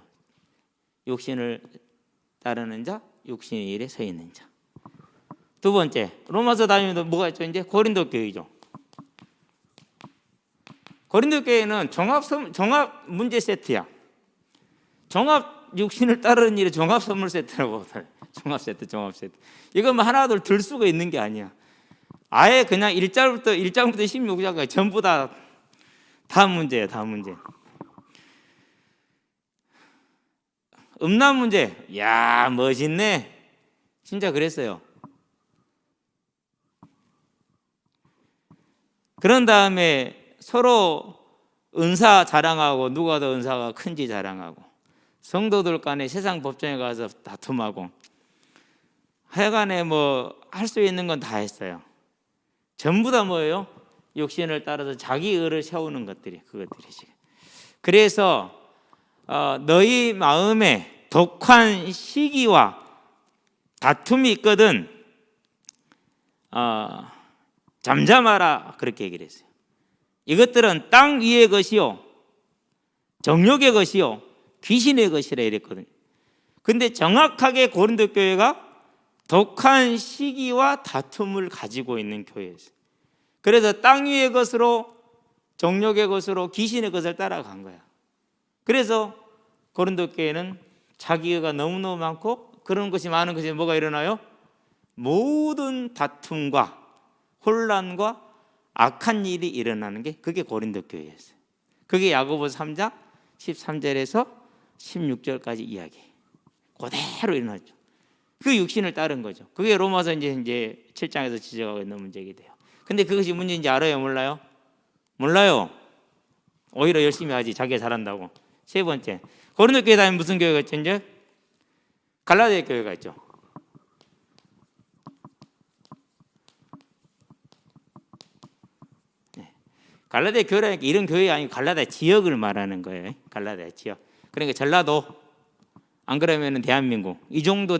육신을 따르는 자, 육신의 일에 서 있는 자. 두 번째, 로마서 다니면 뭐가 있죠? 이제 고린도 교회죠. 고린도 교회는 종합 문제 세트야. 종합 육신을 따르는 일에 종합 선물 세트라고 해요. 종합 세트. 이거 뭐 하나 둘 수가 있는 게 아니야. 아예 그냥 1장부터 16장까지 전부 다 문제예요, 다 문제. 음란 문제, 야 멋있네. 진짜 그랬어요. 그런 다음에 서로 은사 자랑하고, 누가 더 은사가 큰지 자랑하고, 성도들 간에 세상 법정에 가서 다툼하고, 하여간에 뭐 할 수 있는 건 다 했어요. 전부 다 뭐예요? 육신을 따라서 자기 의를 세우는 것들이 그것들이지. 그래서 너희 마음에 독한 시기와 다툼이 있거든 잠잠하라 그렇게 얘기를 했어요. 이것들은 땅 위의 것이요 정욕의 것이요 귀신의 것이라 이랬거든요. 근데 정확하게 고린도 교회가 독한 시기와 다툼을 가지고 있는 교회였어요. 그래서 땅 위의 것으로, 정욕의 것으로, 귀신의 것을 따라간 거야. 그래서 고린도 교회는 자기가 너무너무 많고, 그런 것이 많은 것이 뭐가 일어나요? 모든 다툼과 혼란과 악한 일이 일어나는 게 그게 고린도 교회였어요. 그게 야고보서 3장 13절에서 16절까지 이야기. 그대로 일어났죠. 그 육신을 따른 거죠. 그게 로마서 이제 7장에서 지적하고 있는 문제가 돼요. 근데 그것이 문제인지 알아요, 몰라요? 몰라요. 오히려 열심히 하지, 자기가 잘한다고. 세 번째, 고린도 교회 다니면 무슨 교회가 있죠? 이제 갈라디아 교회가 있죠. 갈라디아 교회라니까 이런 교회 아니고 갈라디아 지역을 말하는 거예요. 갈라디아 지역. 그러니까 전라도, 안 그러면은 대한민국, 이 정도,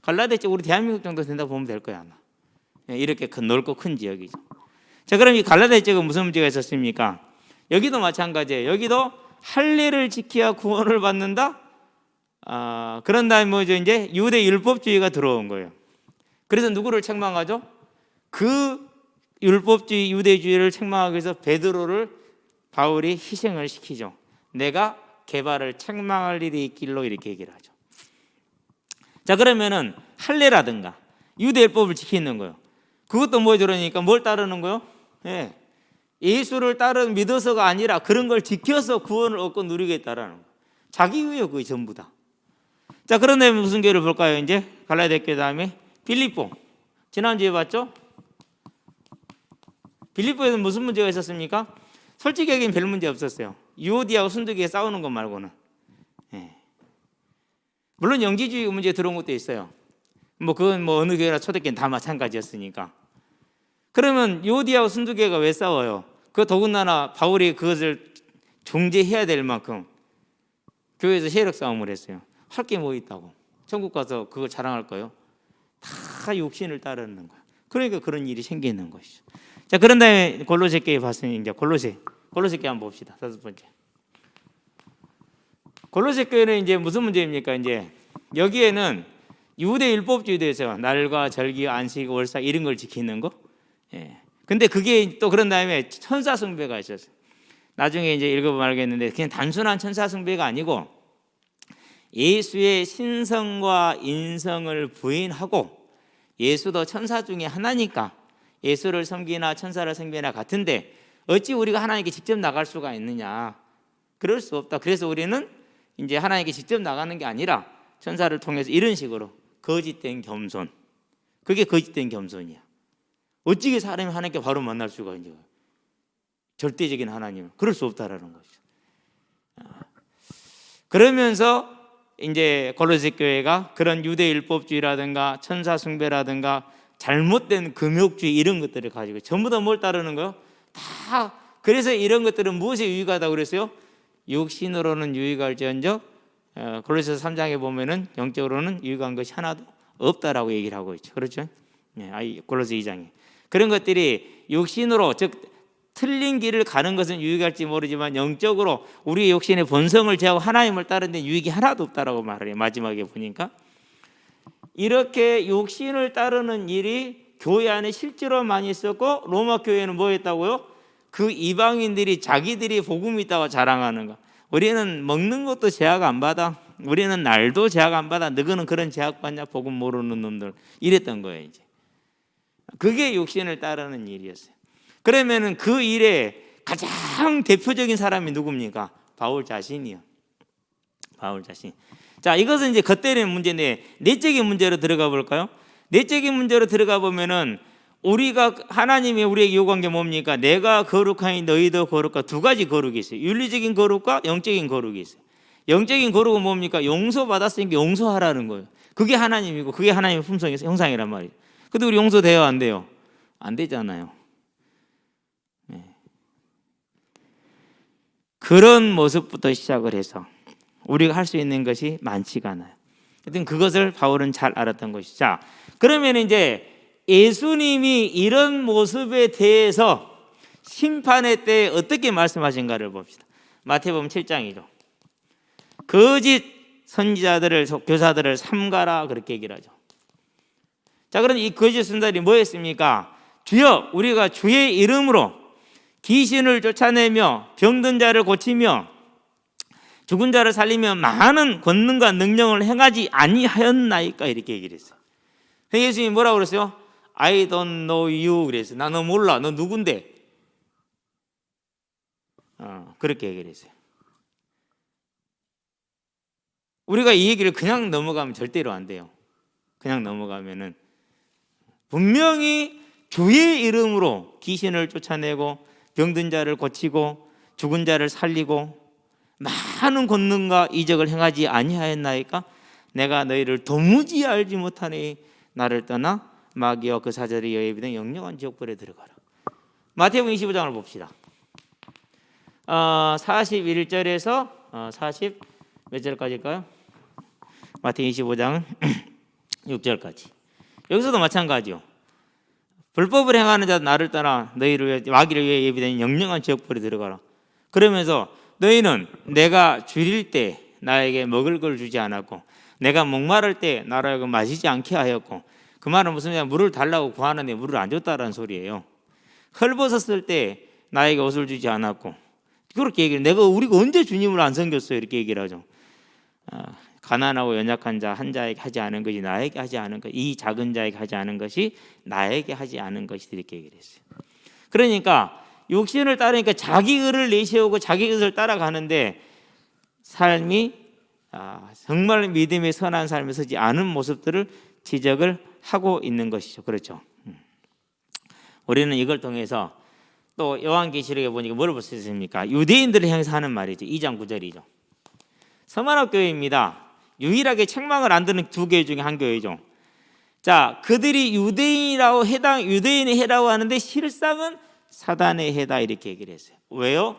갈라디아 쪽 우리 대한민국 정도 된다고 보면 될 거야 아마. 이렇게 넓고 큰 지역이죠. 자, 그럼 이 갈라디아 쪽은 무슨 문제가 있었습니까? 여기도 마찬가지예요. 여기도 할례를 지켜야 구원을 받는다. 그런 다음에 뭐죠? 이제 유대 율법주의가 들어온 거예요. 그래서 누구를 책망하죠? 그 율법주의 유대주의를 책망하기 위해서 베드로를 바울이 희생을 시키죠. 내가 개발을 책망할 일이 있길로 이렇게 얘기를 하죠. 자, 그러면은 할례라든가 유대율법을 지키는 거예요. 그것도 뭐죠? 그러니까 뭘 따르는 거예요? 예수를 믿어서가 아니라 그런 걸 지켜서 구원을 얻고 누리겠다라는 거예요. 자기 위에 그게 전부 다. 자, 그런데 무슨 교회를 볼까요? 이제 갈라디아 교회 다음에 빌립보. 지난주에 봤죠? 빌립보에는 무슨 문제가 있었습니까? 솔직히 얘기하면 별 문제 없었어요. 유오디하고 순두기가 싸우는 것 말고는. 물론 영지주의 문제 들어온 것도 있어요. 그건 어느 교회나 초대교회는 다 마찬가지였으니까. 그러면 유오디하고 순두기가 왜 싸워요? 그 더군다나 바울이 그것을 중재해야 될 만큼 교회에서 세력 싸움을 했어요. 할 게 뭐 있다고? 천국 가서 그걸 자랑할 거예요? 다 육신을 따르는 거야. 그러니까 그런 일이 생기는 것이죠. 자, 그런 다음에 골로새 교회 봤으니 이제 골로새 교회 한번 봅시다. 5번째. 골로새 교회는 이제 무슨 문제입니까? 이제 여기에는 유대 율법주의에 대해서 날과 절기, 안식, 월사 이런 걸 지키는 거. 예. 근데 그게 또 그런 다음에 천사 숭배가 있었어요. 나중에 이제 읽어보면 알겠는데 그냥 단순한 천사 숭배가 아니고 예수의 신성과 인성을 부인하고 예수도 천사 중에 하나니까 예수를 섬기나 천사를 섬기나 같은데 어찌 우리가 하나님께 직접 나갈 수가 있느냐? 그럴 수 없다. 그래서 우리는 이제 하나님께 직접 나가는 게 아니라 천사를 통해서 이런 식으로 거짓된 겸손. 그게 거짓된 겸손이야. 어찌게 사람이 하나님께 바로 만날 수가 있냐? 절대적인 하나님. 그럴 수 없다라는 거죠. 그러면서 이제 골로새 교회가 그런 유대 율법주의라든가 천사 숭배라든가 잘못된 금욕주의 이런 것들을 가지고 전부 다 뭘 따르는 거요? 다. 그래서 이런 것들은 무엇에 유익하다고 그랬어요? 육신으로는 유익할지언정 골로새서 3장에 보면은 영적으로는 유익한 것이 하나도 없다라고 얘기를 하고 있죠. 그렇죠? 골로새 2장에 그런 것들이 육신으로 즉 틀린 길을 가는 것은 유익할지 모르지만 영적으로 우리의 욕심의 본성을 제하고 하나님을 따르는 데 유익이 하나도 없다라고 말을 해요. 마지막에 보니까 이렇게 욕심을 따르는 일이 교회 안에 실제로 많이 있었고 로마 교회는 뭐 했다고요? 그 이방인들이 자기들이 복음이 있다고 자랑하는 거. 우리는 먹는 것도 제약 안 받아. 우리는 날도 제약 안 받아. 너희는 그런 제약 받냐? 복음 모르는 놈들. 이랬던 거예요. 이제 그게 욕심을 따르는 일이었어요. 그러면은 그 일에 가장 대표적인 사람이 누굽니까? 바울 자신이요. 바울 자신. 자, 이것은 이제 겉때리는 문제인데 내적인 문제로 들어가 볼까요? 내적인 문제로 들어가 보면은 우리가 하나님이 우리에게 요구한 게 뭡니까? 내가 거룩하니 너희도 거룩하. 두 가지 거룩이 있어요. 윤리적인 거룩과 영적인 거룩이 있어요. 영적인 거룩은 뭡니까? 용서받았으니까 용서하라는 거예요. 그게 하나님이고 그게 하나님의 품성이 형상이란 말이에요. 근데 우리 용서돼요? 안 돼요? 안 되잖아요. 그런 모습부터 시작을 해서 우리가 할 수 있는 것이 많지가 않아요. 하여튼 그것을 바울은 잘 알았던 것이죠. 자, 그러면 이제 예수님이 이런 모습에 대해서 심판의 때에 어떻게 말씀하신가를 봅시다. 마태복음 7장이죠. 거짓 선지자들을 교사들을 삼가라 그렇게 얘기를 하죠. 자, 그럼 이 거짓 선지자들이 뭐 했습니까? 주여 우리가 주의 이름으로 귀신을 쫓아내며 병든 자를 고치며 죽은 자를 살리며 많은 권능과 능력을 행하지 아니하였나이까 이렇게 얘기를 했어요. 예수님이 뭐라고 그랬어요? I don't know you 그랬어요. 나 너 몰라. 너 누군데? 그렇게 얘기를 했어요. 우리가 이 얘기를 그냥 넘어가면 절대로 안 돼요. 그냥 넘어가면은 분명히 주의 이름으로 귀신을 쫓아내고 병든 자를 고치고 죽은 자를 살리고 많은 권능과 이적을 행하지 아니하였나이까? 내가 너희를 도무지 알지 못하니 나를 떠나 마귀와 그 사자들이 여에 비된 영영한 지옥불에 들어가라. 마태복음 25장을 봅시다. 41절에서 40 몇 절까지일까요? 마태복음 25장 6절까지. 여기서도 마찬가지요. 불법을 행하는 자 나를 따라 너희를 위해 마귀를 위해 예비된 영영한 지옥불에 들어가라. 그러면서 너희는 내가 줄일 때 나에게 먹을 걸 주지 않았고 내가 목마를 때 나로 하여금 마시지 않게 하였고 그 말은 무슨 말이냐? 물을 달라고 구하는데 물을 안 줬다라는 소리예요. 헐벗었을 때 나에게 옷을 주지 않았고 그렇게 얘기를 우리가 언제 주님을 안 섬겼어요? 이렇게 얘기를 하죠. 가난하고 연약한 자 한 자에게 하지 않은 것이 나에게 하지 않은 것, 이 작은 자에게 하지 않은 것이 나에게 하지 않은 것이 이렇게 얘기를 했어요. 그러니까 육신을 따르니까 자기 의를 내세우고 자기 의를 따라가는데 삶이 정말 믿음의 선한 삶을 서지 않은 모습들을 지적을 하고 있는 것이죠. 그렇죠. 우리는 이걸 통해서 또 요한계시록에 보니까 뭘 볼 수 있습니까? 유대인들을 향해서 하는 말이죠. 2장 9절이죠. 서만학 교회입니다. 유일하게 책망을 안 듣는 두 교회 중에 한 교회죠. 자, 그들이 유대인의 해라고 하는데 실상은 사단의 해다 이렇게 얘기를 했어요. 왜요?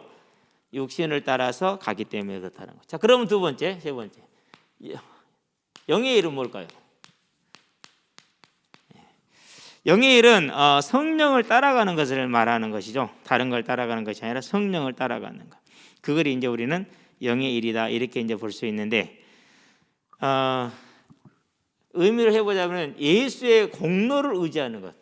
육신을 따라서 가기 때문에 그렇다는 거죠. 자, 그러면 세 번째. 영의 이름 뭘까요? 영의 일은 성령을 따라가는 것을 말하는 것이죠. 다른 걸 따라가는 것이 아니라 성령을 따라가는 것. 그걸 이제 우리는 영의 일이다 이렇게 이제 볼 수 있는데, 의미를 해보자면 예수의 공로를 의지하는 것.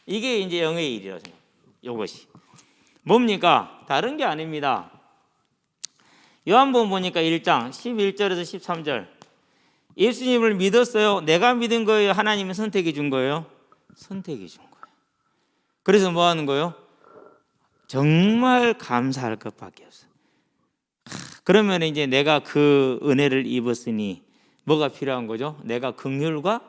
이게 이제 영의 일이라고 생각해요. 이것이 뭡니까? 다른 게 아닙니다. 요한복음 보니까 1장 11절에서 13절, 예수님을 믿었어요? 내가 믿은 거예요? 하나님이 선택해 준 거예요? 선택해 준 거예요. 그래서 뭐 하는 거예요? 정말 감사할 것밖에 없어요. 그러면 이제 내가 그 은혜를 입었으니 뭐가 필요한 거죠? 내가 긍휼과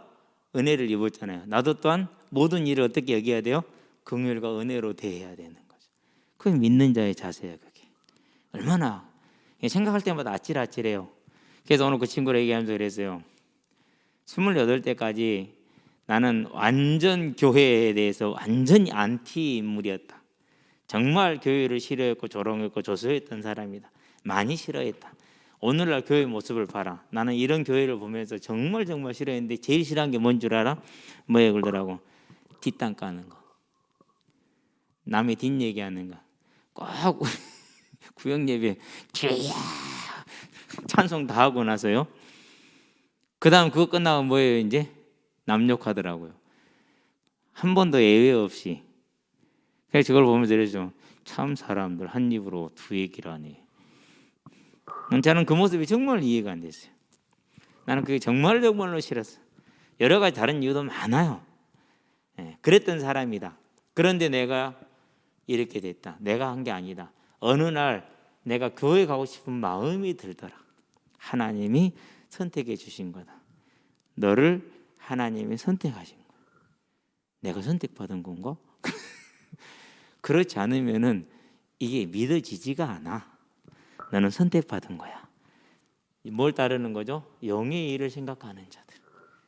은혜를 입었잖아요. 나도 또한 모든 일을 어떻게 여겨야 돼요? 긍휼과 은혜로 대해야 되는 거죠. 그게 믿는 자의 자세예요. 그게 얼마나 생각할 때마다 아찔아찔해요. 그래서 오늘 그 친구랑 얘기하면서 그랬어요. 28때까지 나는 완전 교회에 대해서 완전히 안티 인물이었다. 정말 교회를 싫어했고 조롱했고 조소했던 사람이다. 많이 싫어했다. 오늘날 교회 모습을 봐라. 나는 이런 교회를 보면서 정말 싫어했는데 제일 싫어한 게 뭔 줄 알아? 뭐에 그러더라고. 뒷땅 까는 거, 남의 뒷얘기하는 거. 꼭 구역예배 주야 찬송 다 하고 나서요, 그 다음 그거 끝나고 뭐예요? 이제 남 욕하더라고요. 한 번도 예외 없이. 그래서 그걸 보면서 이러죠. 참 사람들 한 입으로 두 얘기를 하네. 저는 그 모습이 정말 이해가 안 됐어요. 나는 그게 정말로 싫었어. 여러 가지 다른 이유도 많아요. 그랬던 사람이다. 그런데 내가 이렇게 됐다. 내가 한 게 아니다. 어느 날 내가 교회 가고 싶은 마음이 들더라. 하나님이 선택해 주신 거다. 너를 하나님이 선택하신 거야. 내가 선택받은 건가? 그렇지 않으면은 이게 믿어지지가 않아. 너는 선택받은 거야. 뭘 따르는 거죠? 영의 일을 생각하는 자들,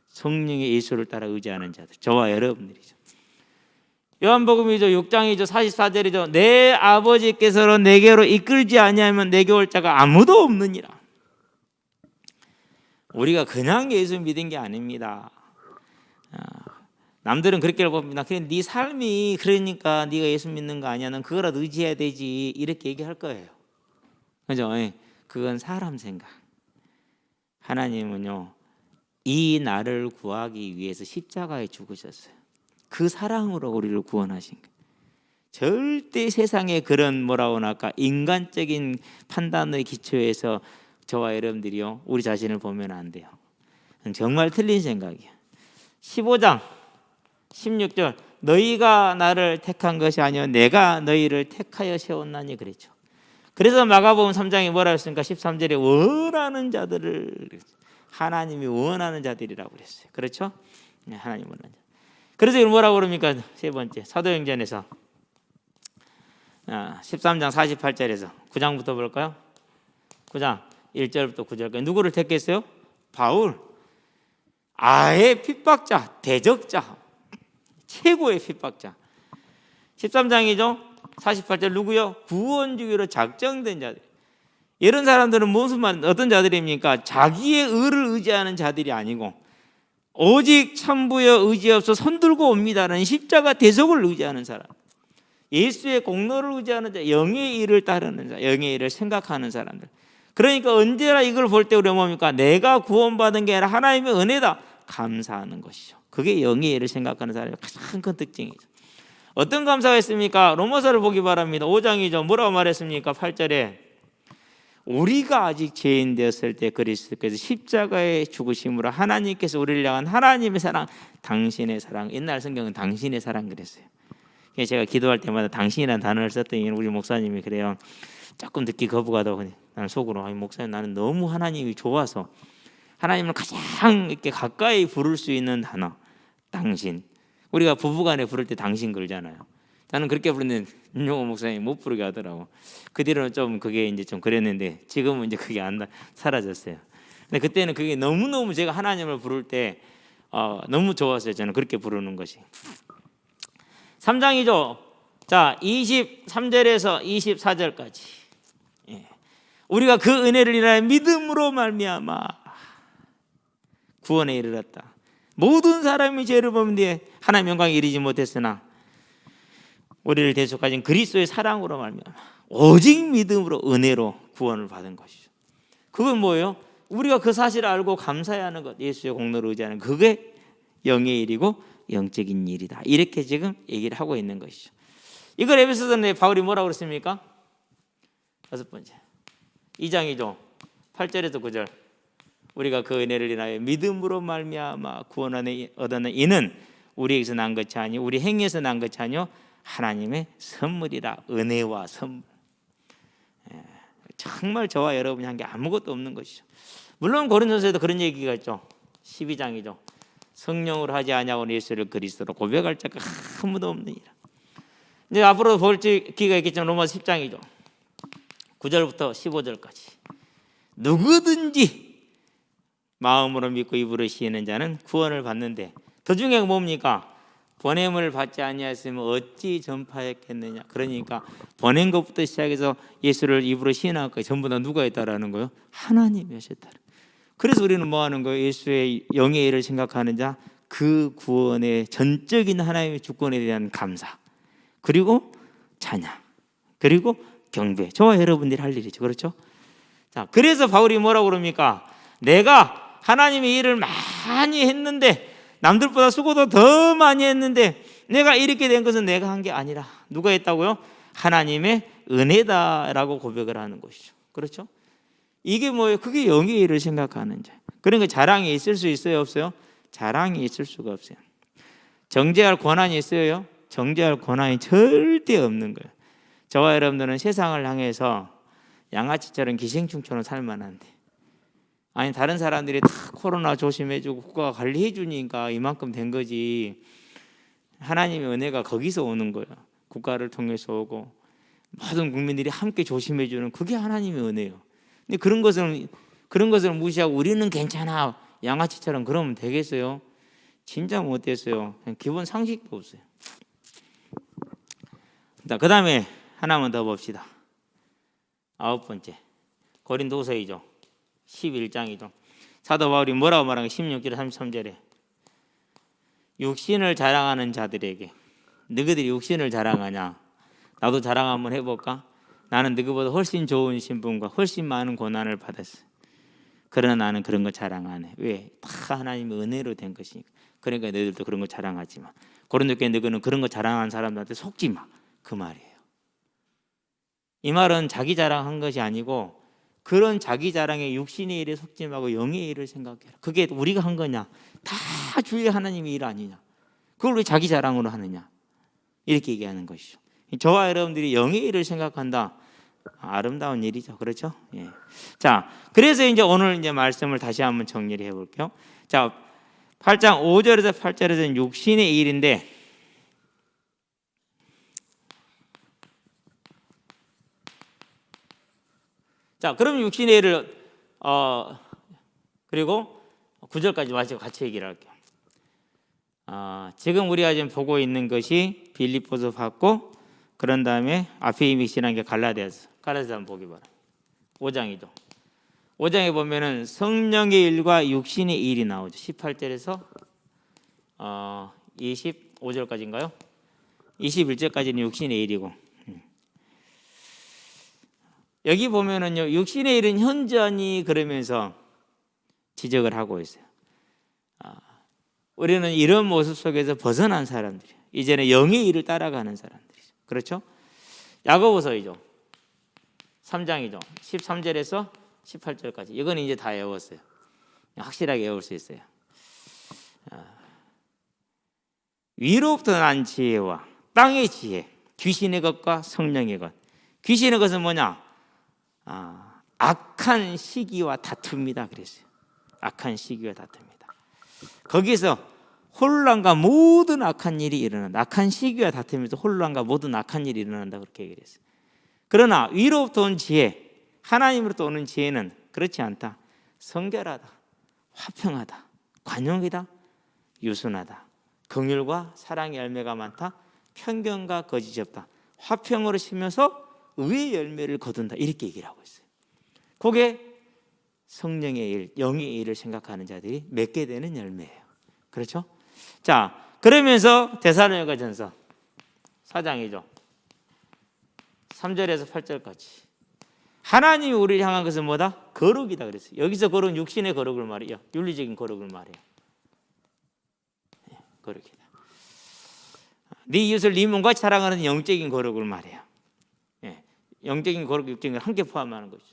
성령의 예수를 따라 의지하는 자들, 저와 여러분들이죠. 요한복음이죠. 6장이죠. 44절이죠. 내 아버지께서는 내게로 이끌지 아니하면 내게 올 자가 아무도 없느니라. 우리가 그냥 예수 믿은 게 아닙니다. 남들은 그렇게 봅니다. 그냥 네 삶이 그러니까 네가 예수 믿는 거 아니야. 넌 그거라도 의지해야 되지. 이렇게 얘기할 거예요. 그죠? 그건 사람 생각. 하나님은요, 이 나를 구하기 위해서 십자가에 죽으셨어요. 그 사랑으로 우리를 구원하신 거예요. 절대 세상에 그런 뭐라고 할까 인간적인 판단의 기초에서 저와 여러분들이요 우리 자신을 보면 안 돼요. 정말 틀린 생각이야. 15장 16절, 너희가 나를 택한 것이 아니요 내가 너희를 택하여 세웠나니 그랬죠. 그래서 마가복음 3장에 뭐라 했습니까? 13절에 원하는 자들을, 하나님이 원하는 자들이라고 그랬어요. 그렇죠? 하나님 원하는 자. 그래서 뭐라고 그럽니까? 세 번째 사도행전에서 13장 48절에서 9장부터 볼까요? 9장 1절부터 9절까지 누구를 택했어요? 바울. 아예 핍박자, 대적자, 최고의 핍박자. 13장이죠. 48절 누구요? 구원주의로 작정된 자들. 이런 사람들은 무슨 말, 어떤 자들입니까? 자기의 의를 의지하는 자들이 아니고 오직 천부여 의지 없어 손 들고 옵니다라는 십자가 대속을 의지하는 사람, 예수의 공로를 의지하는 자, 영의 일을 따르는 자, 영의 일을 생각하는 사람들. 그러니까 언제나 이걸 볼 때 우리가 뭡니까? 내가 구원받은 게 아니라 하나님의 은혜다, 감사하는 것이죠. 그게 영의 일을 생각하는 사람의 가장 큰 특징이죠. 어떤 감사가 있습니까? 로마서를 보기 바랍니다. 5장이죠. 뭐라고 말했습니까? 8절에 우리가 아직 죄인 되었을 때 그리스도께서 십자가에 죽으심으로 하나님께서 우리를 향한 하나님의 사랑, 당신의 사랑. 옛날 성경은 당신의 사랑 그랬어요. 제가 기도할 때마다 당신이라는 단어를 썼더니 우리 목사님이 그래요. 조금 듣기 거부가다고. 나는 속으로 목사님, 나는 너무 하나님이 좋아서 하나님을 가장 이렇게 가까이 부를 수 있는 단어, 당신. 우리가 부부간에 부를 때 당신 그러잖아요. 나는 그렇게 부르는데 윤용호 목사님이 못 부르게 하더라고. 그 뒤로는 좀 그게 이제 좀 그랬는데 지금은 이제 그게 안 사라졌어요. 근데 그때는 그게 너무너무 제가 하나님을 부를 때 너무 좋았어요. 저는 그렇게 부르는 것이. 3장이죠. 자, 23절에서 24절까지. 우리가 그 은혜를 인하여 믿음으로 말미암아 구원에 이르렀다. 모든 사람이 죄를 범는데 하나님 영광에 이르지 못했으나 우리를 대속하신 그리스도의 사랑으로 말미암아 오직 믿음으로 은혜로 구원을 받은 것이죠. 그건 뭐예요? 우리가 그 사실을 알고 감사해야 하는 것, 예수의 공로를 의지하는 그게 영의 일이고 영적인 일이다. 이렇게 지금 얘기를 하고 있는 것이죠. 이걸 에베소서에 바울이 뭐라고 그랬습니까? 다섯 번째 2장이죠. 8절에서 9절. 우리가 그 은혜를 인하여 믿음으로 말미암아 구원을 얻는 이는 우리에게서 난 것이 아니 우리 행위에서 난 것이 아니요 하나님의 선물이라. 은혜와 선물. 정말 저와 여러분이 한 게 아무것도 없는 것이죠. 물론 고린도서에도 그런 얘기가 있죠. 12장이죠. 성령으로 하지 아니하고 예수를 그리스도로 고백할 자가 아무도 없느니라. 이제 앞으로 볼 기회가 있겠지만 로마서 10장이죠. 9절부터 15절까지. 누구든지 마음으로 믿고 입으로 시인하는 자는 구원을 받는데 더 중요한 게 뭡니까? 보냄을 받지 아니하였으면 어찌 전파했겠느냐. 그러니까 보낸 것부터 시작해서 예수를 입으로 시인할 것까지 전부 다 누가 했다라는 거예요? 하나님이 하셨다. 그래서 우리는 뭐 하는 거예요? 예수의 영의 일을 생각하는 자, 그 구원의 전적인 하나님의 주권에 대한 감사, 그리고 찬양, 그리고 경배. 저와 여러분들이 할 일이죠. 그렇죠? 자, 그래서 바울이 뭐라고 그럽니까? 내가 하나님의 일을 많이 했는데, 남들보다 수고도 더 많이 했는데 내가 이렇게 된 것은 내가 한 게 아니라 누가 했다고요? 하나님의 은혜다라고 고백을 하는 것이죠. 그렇죠? 이게 뭐예요? 그게 영의 일을 생각하는 자. 그러니까 자랑이 있을 수 있어요? 없어요? 자랑이 있을 수가 없어요. 정죄할 권한이 있어요? 정죄할 권한이 절대 없는 거예요. 저와 여러분들은 세상을 향해서 양아치처럼 기생충처럼 살만한데, 아니 다른 사람들이 다 코로나 조심해주고 국가가 관리해주니까 이만큼 된 거지. 하나님의 은혜가 거기서 오는 거예요. 국가를 통해서 오고 모든 국민들이 함께 조심해주는 그게 하나님의 은혜예요. 근데 그런 것을 무시하고 우리는 괜찮아 양아치처럼 그러면 되겠어요? 진짜 못 됐어요. 그냥 기본 상식도 없어요. 자, 그 다음에 하나만 더 봅시다. 9번째 고린도서이죠. 11장이죠. 사도 바울이 뭐라고 말하는 16절 33절에 육신을 자랑하는 자들에게, 너희들이 육신을 자랑하냐? 나도 자랑 한번 해볼까? 나는 너희보다 훨씬 좋은 신분과 훨씬 많은 고난을 받았어. 그러나 나는 그런 거 자랑 안 해. 왜? 다 하나님의 은혜로 된 것이니까. 그러니까 너희들도 그런 거 자랑하지 마. 고린도교회 너희는 그런 거 자랑하는 사람들한테 속지 마. 그 말이에요. 이 말은 자기 자랑한 것이 아니고 그런 자기 자랑에 육신의 일에 속지 말고 영의 일을 생각해라. 그게 우리가 한 거냐? 다 주의 하나님의 일 아니냐? 그걸 왜 자기 자랑으로 하느냐? 이렇게 얘기하는 것이죠. 저와 여러분들이 영의 일을 생각한다. 아름다운 일이죠. 그렇죠? 예. 자, 그래서 이제 오늘 이제 말씀을 다시 한번 정리를 해볼게요. 자, 8장 5절에서 8절에서는 육신의 일인데, 자, 그럼 육신의 일을 그리고 9절까지 마치고 같이 얘기를 할게요. 지금 우리가 지금 보고 있는 것이 빌립보서 봤고, 그런 다음에 앞에 이미 지난 게 갈라디아서 한번 보기 바랍니다. 5장이죠. 5장에 보면은 성령의 일과 육신의 일이 나오죠. 18절에서 25절까지인가요? 21절까지는 육신의 일이고, 여기 보면은요, 육신의 일은 현저하니 그러면서 지적을 하고 있어요. 우리는 이런 모습 속에서 벗어난 사람들이에요. 이제는 영의 일을 따라가는 사람들이죠. 그렇죠? 야고보서이죠. 3장이죠. 13절에서 18절까지. 이건 이제 다 외웠어요. 확실하게 외울 수 있어요. 위로부터 난 지혜와 땅의 지혜, 귀신의 것과 성령의 것. 귀신의 것은 뭐냐? 악한 시기와 다툼이다 그랬어요. 악한 시기와 다툼이다. 거기서 혼란과 모든 악한 일이 일어난다. 악한 시기와 다툼에서 혼란과 모든 악한 일이 일어난다 그렇게 얘기를 했어요. 그러나 위로부터 온 지혜, 하나님으로부터 오는 지혜는 그렇지 않다. 성결하다, 화평하다, 관용이다, 유순하다, 긍휼과 사랑의 열매가 많다, 편견과 거짓이 없다, 화평으로 쉬면서 의의 열매를 거둔다. 이렇게 얘기를 하고 있어요. 그게 성령의 일, 영의 일을 생각하는 자들이 맺게 되는 열매예요. 그렇죠? 자, 그러면서 데살로니가전서 4장이죠. 3절에서 8절까지 하나님이 우리를 향한 것은 뭐다? 거룩이다 그랬어요. 여기서 거룩은 육신의 거룩을 말해요. 윤리적인 거룩을 말해요. 거룩이다. 네 이웃을 네 몸같이 사랑하는 영적인 거룩을 말해요. 영적인 거룩, 육적인 걸 함께 포함하는 거죠.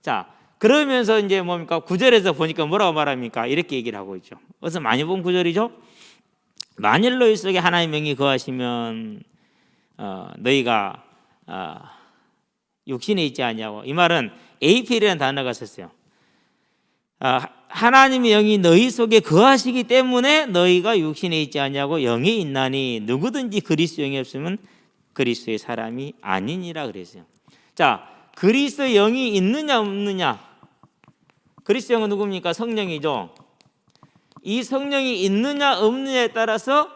자, 그러면서 이제 뭡니까? 9절에서 보니까 뭐라고 말합니까? 이렇게 얘기를 하고 있죠. 어디서 많이 본 구절이죠? 만일 너희 속에 하나님의 영이 거하시면 너희가 육신에 있지 않냐고. 이 말은 APL이라는 단어가 썼어요. 하나님의 영이 너희 속에 거하시기 때문에 너희가 육신에 있지 않냐고. 영이 있나니 누구든지 그리스도 영이 없으면 그리스도의 사람이 아니니라 그랬어요. 자, 그리스도 영이 있느냐 없느냐. 그리스도 영은 누굽니까? 성령이죠. 이 성령이 있느냐 없느냐에 따라서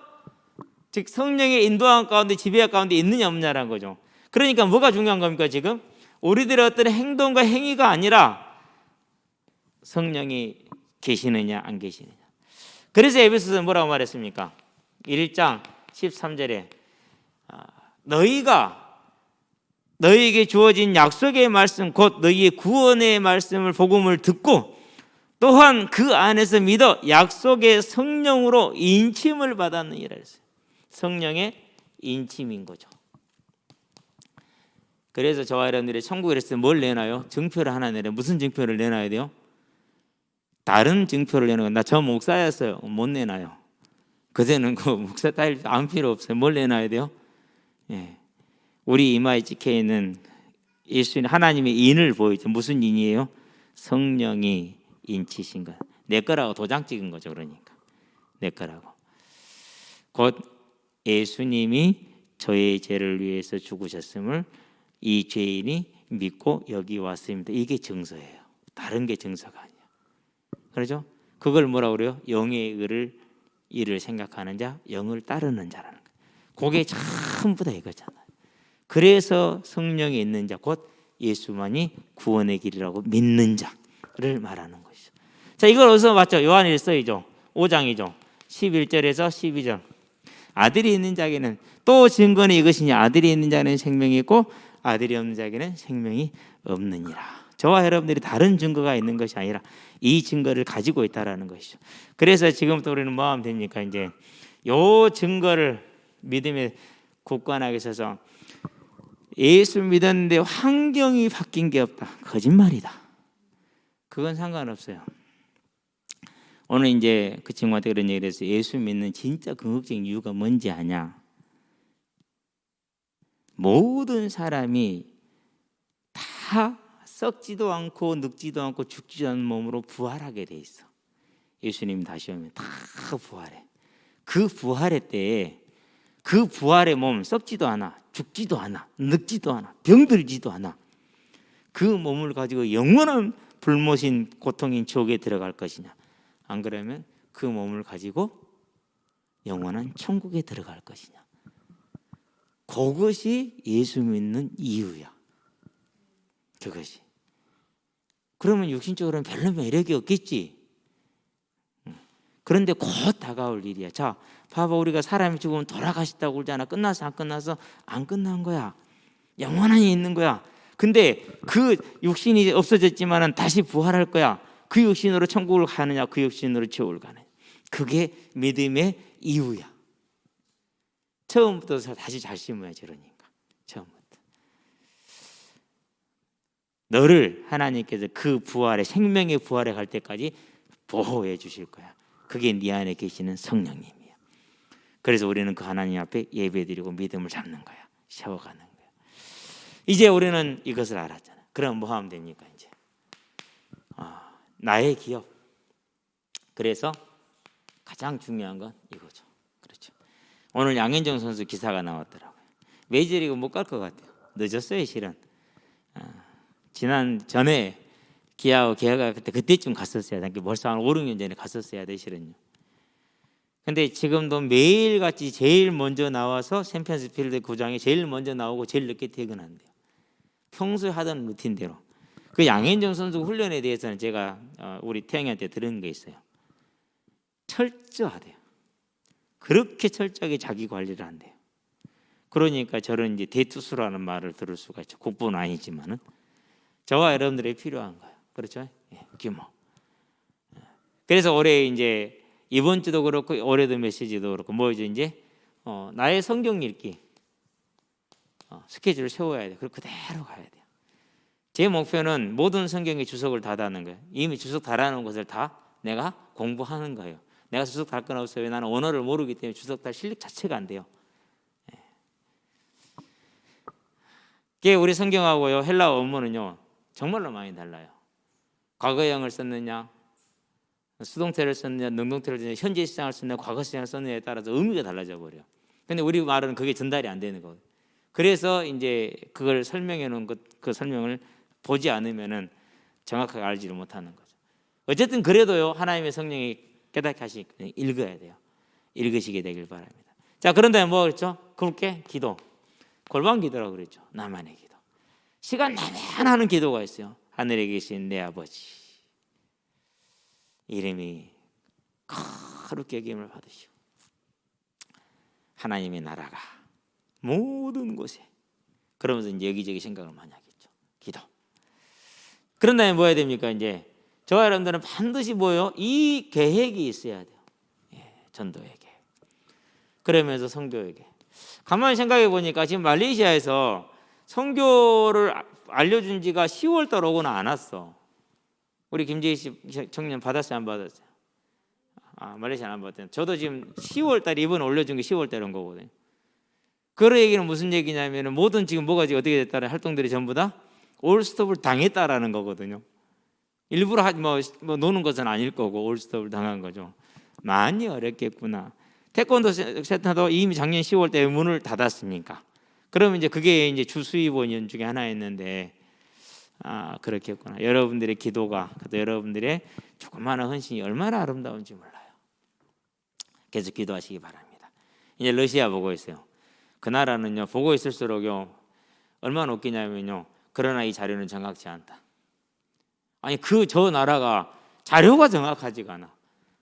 즉 성령의 인도함 가운데 지배 가운데 있느냐 없느냐라는 거죠. 그러니까 뭐가 중요한 겁니까? 지금 우리들의 어떤 행동과 행위가 아니라 성령이 계시느냐 안 계시느냐. 그래서 에베소서는 뭐라고 말했습니까? 1장 13절에 너희에게 주어진 약속의 말씀 곧 너희의 구원의 말씀을 복음을 듣고 또한 그 안에서 믿어 약속의 성령으로 인침을 받았느니라 했어요. 성령의 인침인 거죠. 그래서 저와 여러분들이 천국에 있을 때 뭘 내놔요? 증표를 하나 내려. 무슨 증표를 내놔야 돼요? 다른 증표를 내는 건 나 저 목사였어요. 못 내놔요. 그제는 그 목사 따위 안 필요 없어요. 뭘 내놔야 돼요? 우리 이마에 찍혀 있는 예수님 하나님의 인을 보이죠. 무슨 인이에요? 성령이 인치신 것. 내 거라고 도장 찍은 거죠. 그러니까 내 거라고. 곧 예수님이 저의 죄를 위해서 죽으셨음을 이 죄인이 믿고 여기 왔습니다. 이게 증서예요. 다른 게 증서가 아니야. 그렇죠? 그걸 뭐라고 그래요? 영의 일을 생각하는 자, 영을 따르는 자라는 거예요. 그게 전부 다 이거잖아요. 그래서 성령이 있는 자, 곧 예수만이 구원의 길이라고 믿는 자를 말하는 것이죠. 자, 이걸 어디서 봤죠? 요한일서이죠. 5장이죠. 11절에서 12절. 아들이 있는 자에게는 또 증거는 이것이니 아들이 있는 자는 생명이 있고 아들이 없는 자에게는 생명이 없느니라. 저와 여러분들이 다른 증거가 있는 것이 아니라 이 증거를 가지고 있다라는 것이죠. 그래서 지금부터 우리는 뭐 하면 됩니까? 이제 요 증거를 믿음에 굳건하게 서서 예수 믿었는데 환경이 바뀐 게 없다. 거짓말이다. 그건 상관없어요. 오늘 이제 그 친구한테 그런 얘기를 했어요. 예수 믿는 진짜 궁극적인 이유가 뭔지 아냐? 모든 사람이 다 썩지도 않고 늙지도 않고 죽지도 않는 몸으로 부활하게 돼 있어. 예수님 다시 오면 다 부활해. 그 부활의 때에 그 부활의 몸 썩지도 않아, 죽지도 않아, 늙지도 않아, 병들지도 않아. 그 몸을 가지고 영원한 불모신 고통인 지옥에 들어갈 것이냐? 안 그러면 그 몸을 가지고 영원한 천국에 들어갈 것이냐? 그것이 예수 믿는 이유야. 그것이. 그러면 육신적으로는 별로 매력이 없겠지. 그런데 곧 다가올 일이야. 자, 봐봐, 우리가 사람이 죽으면 돌아가셨다고 그러잖아. 끝나서 안 끝나서? 안 끝난 거야. 영원히 있는 거야. 근데 그 육신이 없어졌지만은 다시 부활할 거야. 그 육신으로 천국을 가느냐, 그 육신으로 지옥을 가느냐. 그게 믿음의 이유야. 처음부터 다시 잘 심어야지. 그러니까 처음부터 너를 하나님께서 그 부활에, 생명의 부활에 갈 때까지 보호해 주실 거야. 그게 네 안에 계시는 성령님이야. 그래서 우리는 그 하나님 앞에 예배드리고 믿음을 잡는 거야. 세워가는 거야. 이제 우리는 이것을 알았잖아. 그럼 뭐 하면 됩니까? 이제 나의 기업. 그래서 가장 중요한 건 이거죠. 그렇죠. 오늘 양현종 선수 기사가 나왔더라고요. 메이저리그 못 갈 것 같아요. 늦었어요, 실은. 지난 전에 기아하고 계약할 때 그때쯤 갔었어야 돼. 벌써 한 5, 6년 전에 갔었어야 돼, 실은요. 근데 지금도 매일같이 제일 먼저 나와서 챔피언스 필드 구장에 제일 먼저 나오고 제일 늦게 퇴근한대요. 평소에 하던 루틴대로. 그 양현종 선수 훈련에 대해서는 제가 우리 태영이한테 들은 게 있어요. 철저하대요. 그렇게 철저하게 자기 관리를 한대요. 그러니까 저런 이제 대투수라는 말을 들을 수가 있죠. 국보는 아니지만은 저와 여러분들이 필요한 거예요. 그렇죠? 예, 규모. 그래서 올해 이제 이번 주도 그렇고 올해도 메시지도 그렇고 뭐죠 이제 나의 성경 읽기 스케줄을 세워야 돼. 그리고 그대로 가야 돼요. 제 목표는 모든 성경의 주석을 다 다는 거예요. 이미 주석 달아놓은 것을 다 내가 공부하는 거예요. 내가 주석 달 건 없어요. 나는 언어를 모르기 때문에 주석 달 실력 자체가 안 돼요. 그게 우리 성경하고요 헬라어 원문은요 정말로 많이 달라요. 과거형을 썼느냐, 수동태를 썼느냐, 능동태를 썼느냐, 현재 시장을 썼느냐, 과거 시장을 썼느냐에 따라서 의미가 달라져 버려요. 근데 우리 말은 그게 전달이 안 되는 거예요. 그래서 이제 그걸 설명해 놓은 그 설명을 보지 않으면은 정확하게 알지를 못하는 거죠. 어쨌든 그래도요 하나님의 성령이 깨닫게 하시니까 읽어야 돼요. 읽으시게 되길 바랍니다. 자, 그런데 뭐 그랬죠? 굵게 기도, 골방 기도라고 그랬죠. 나만의 기도. 시간 내면 하는 기도가 있어요. 하늘에 계신 내 아버지, 이름이 거룩히 여김을 받으시오. 하나님의 나라가 모든 곳에. 그러면서 이제 여기저기 생각을 많이 하겠죠. 기도. 그런 다음에 뭐 해야 됩니까? 이제 저와 여러분들은 반드시 뭐요? 이 계획이 있어야 돼요. 예, 전도의 계획. 그러면서 선교의 계획. 가만히 생각해 보니까 지금 말레이시아에서 선교를 알려준 지가 10월 달 오고는 안 왔어. 우리 김재희 씨 청년 받았어요? 안 받았어요? 말레이시아 안 받았대요. 저도 지금 10월 달 이번 올려준 게 10월 달에 온 거거든요. 그 얘기는 무슨 얘기냐면 모든 지금 뭐가 어떻게 됐다는 활동들이 전부 다 올스톱을 당했다라는 거거든요. 일부러 뭐 노는 것은 아닐 거고 올스톱을 당한 거죠. 많이 어렵겠구나. 태권도 센터도 이미 작년 10월 때 문을 닫았으니까. 그러면 이제 그게 이제 주 수입원 중에 하나였는데 그렇겠구나. 여러분들의 기도가 또 여러분들의 조그마한 헌신이 얼마나 아름다운지 몰라요. 계속 기도하시기 바랍니다. 이제 러시아 보고 있어요. 그 나라는요 보고 있을수록요 얼마나 웃기냐면요. 그러나 이 자료는 정확치 않다. 아니 저 나라가 자료가 정확하지가 않아.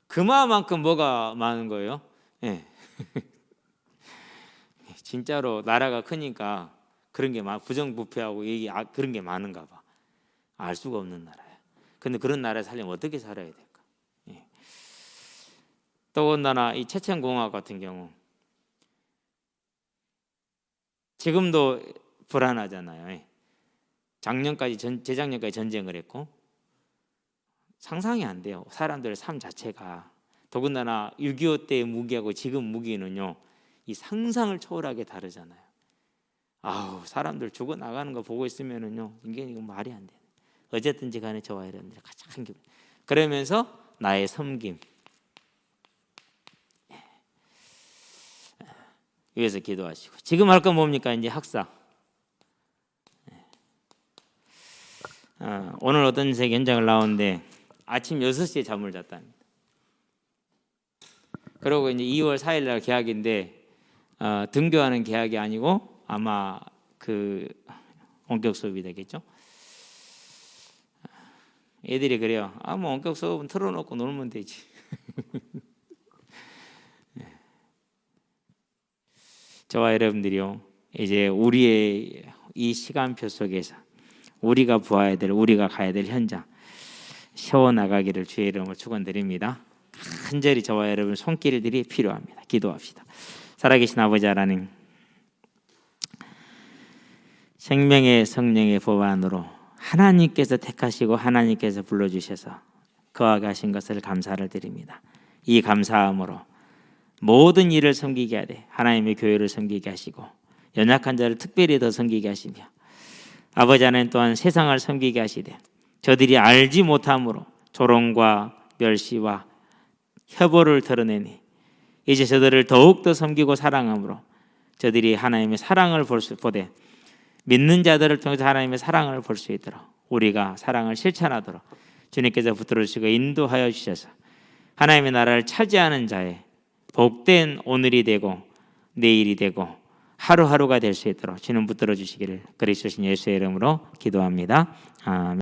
그만큼 뭐가 많은 거예요? 예. 진짜로 나라가 크니까 그런 게 막 부정부패하고 그런 게 많은가 봐. 알 수가 없는 나라야. 근데 그런 나라에 살려면 어떻게 살아야 될까? 예. 더군다나 이 체첸공화국 같은 경우 지금도 불안하잖아요. 예. 재작년까지 전쟁을 했고 상상이 안 돼요. 사람들의 삶 자체가. 더군다나 6.25 때의 무기하고 지금 무기는요 이 상상을 초월하게 다르잖아요. 사람들 죽어나가는 거 보고 있으면은요 이거 말이 안 돼. 어쨌든지 간에 저와 여러분들 가장 그러면서 나의 섬김 위해서 기도하시고 지금 할 건 뭡니까? 이제 학사. 오늘 어떤 책 현장을 나오는데 아침 6시에 잠을 잤답니다. 그리고 이제 2월 4일 날 개학인데 등교하는 개학이 아니고 아마 그 원격 수업이 되겠죠. 애들이 그래요. 뭐 원격 수업은 틀어놓고 놀면 되지. 저와 여러분들이요 이제 우리의 이 시간표 속에서 우리가 보아야 될, 우리가 가야 될 현장 세워나가기를 주의 이름으로 축원드립니다. 간절히 저와 여러분 손길들이 필요합니다. 기도합시다. 살아계신 아버지 하나님, 생명의 성령의 법안으로 하나님께서 택하시고 하나님께서 불러주셔서 거하게 하신 것을 감사를 드립니다. 이 감사함으로 모든 일을 섬기게 하되 하나님의 교회를 섬기게 하시고 연약한 자를 특별히 더 섬기게 하시며 아버지 하나님 또한 세상을 섬기게 하시되 저들이 알지 못함으로 조롱과 멸시와 혀보를 드러내니 이제 저들을 더욱더 섬기고 사랑함으로 저들이 하나님의 사랑을 보되 믿는 자들을 통해서 하나님의 사랑을 볼 수 있도록 우리가 사랑을 실천하도록 주님께서 붙들어주시고 인도하여 주셔서 하나님의 나라를 차지하는 자의 복된 오늘이 되고 내일이 되고 하루하루가 될 수 있도록 주님 붙들어 주시기를 그리스도 예수의 이름으로 기도합니다. 아멘.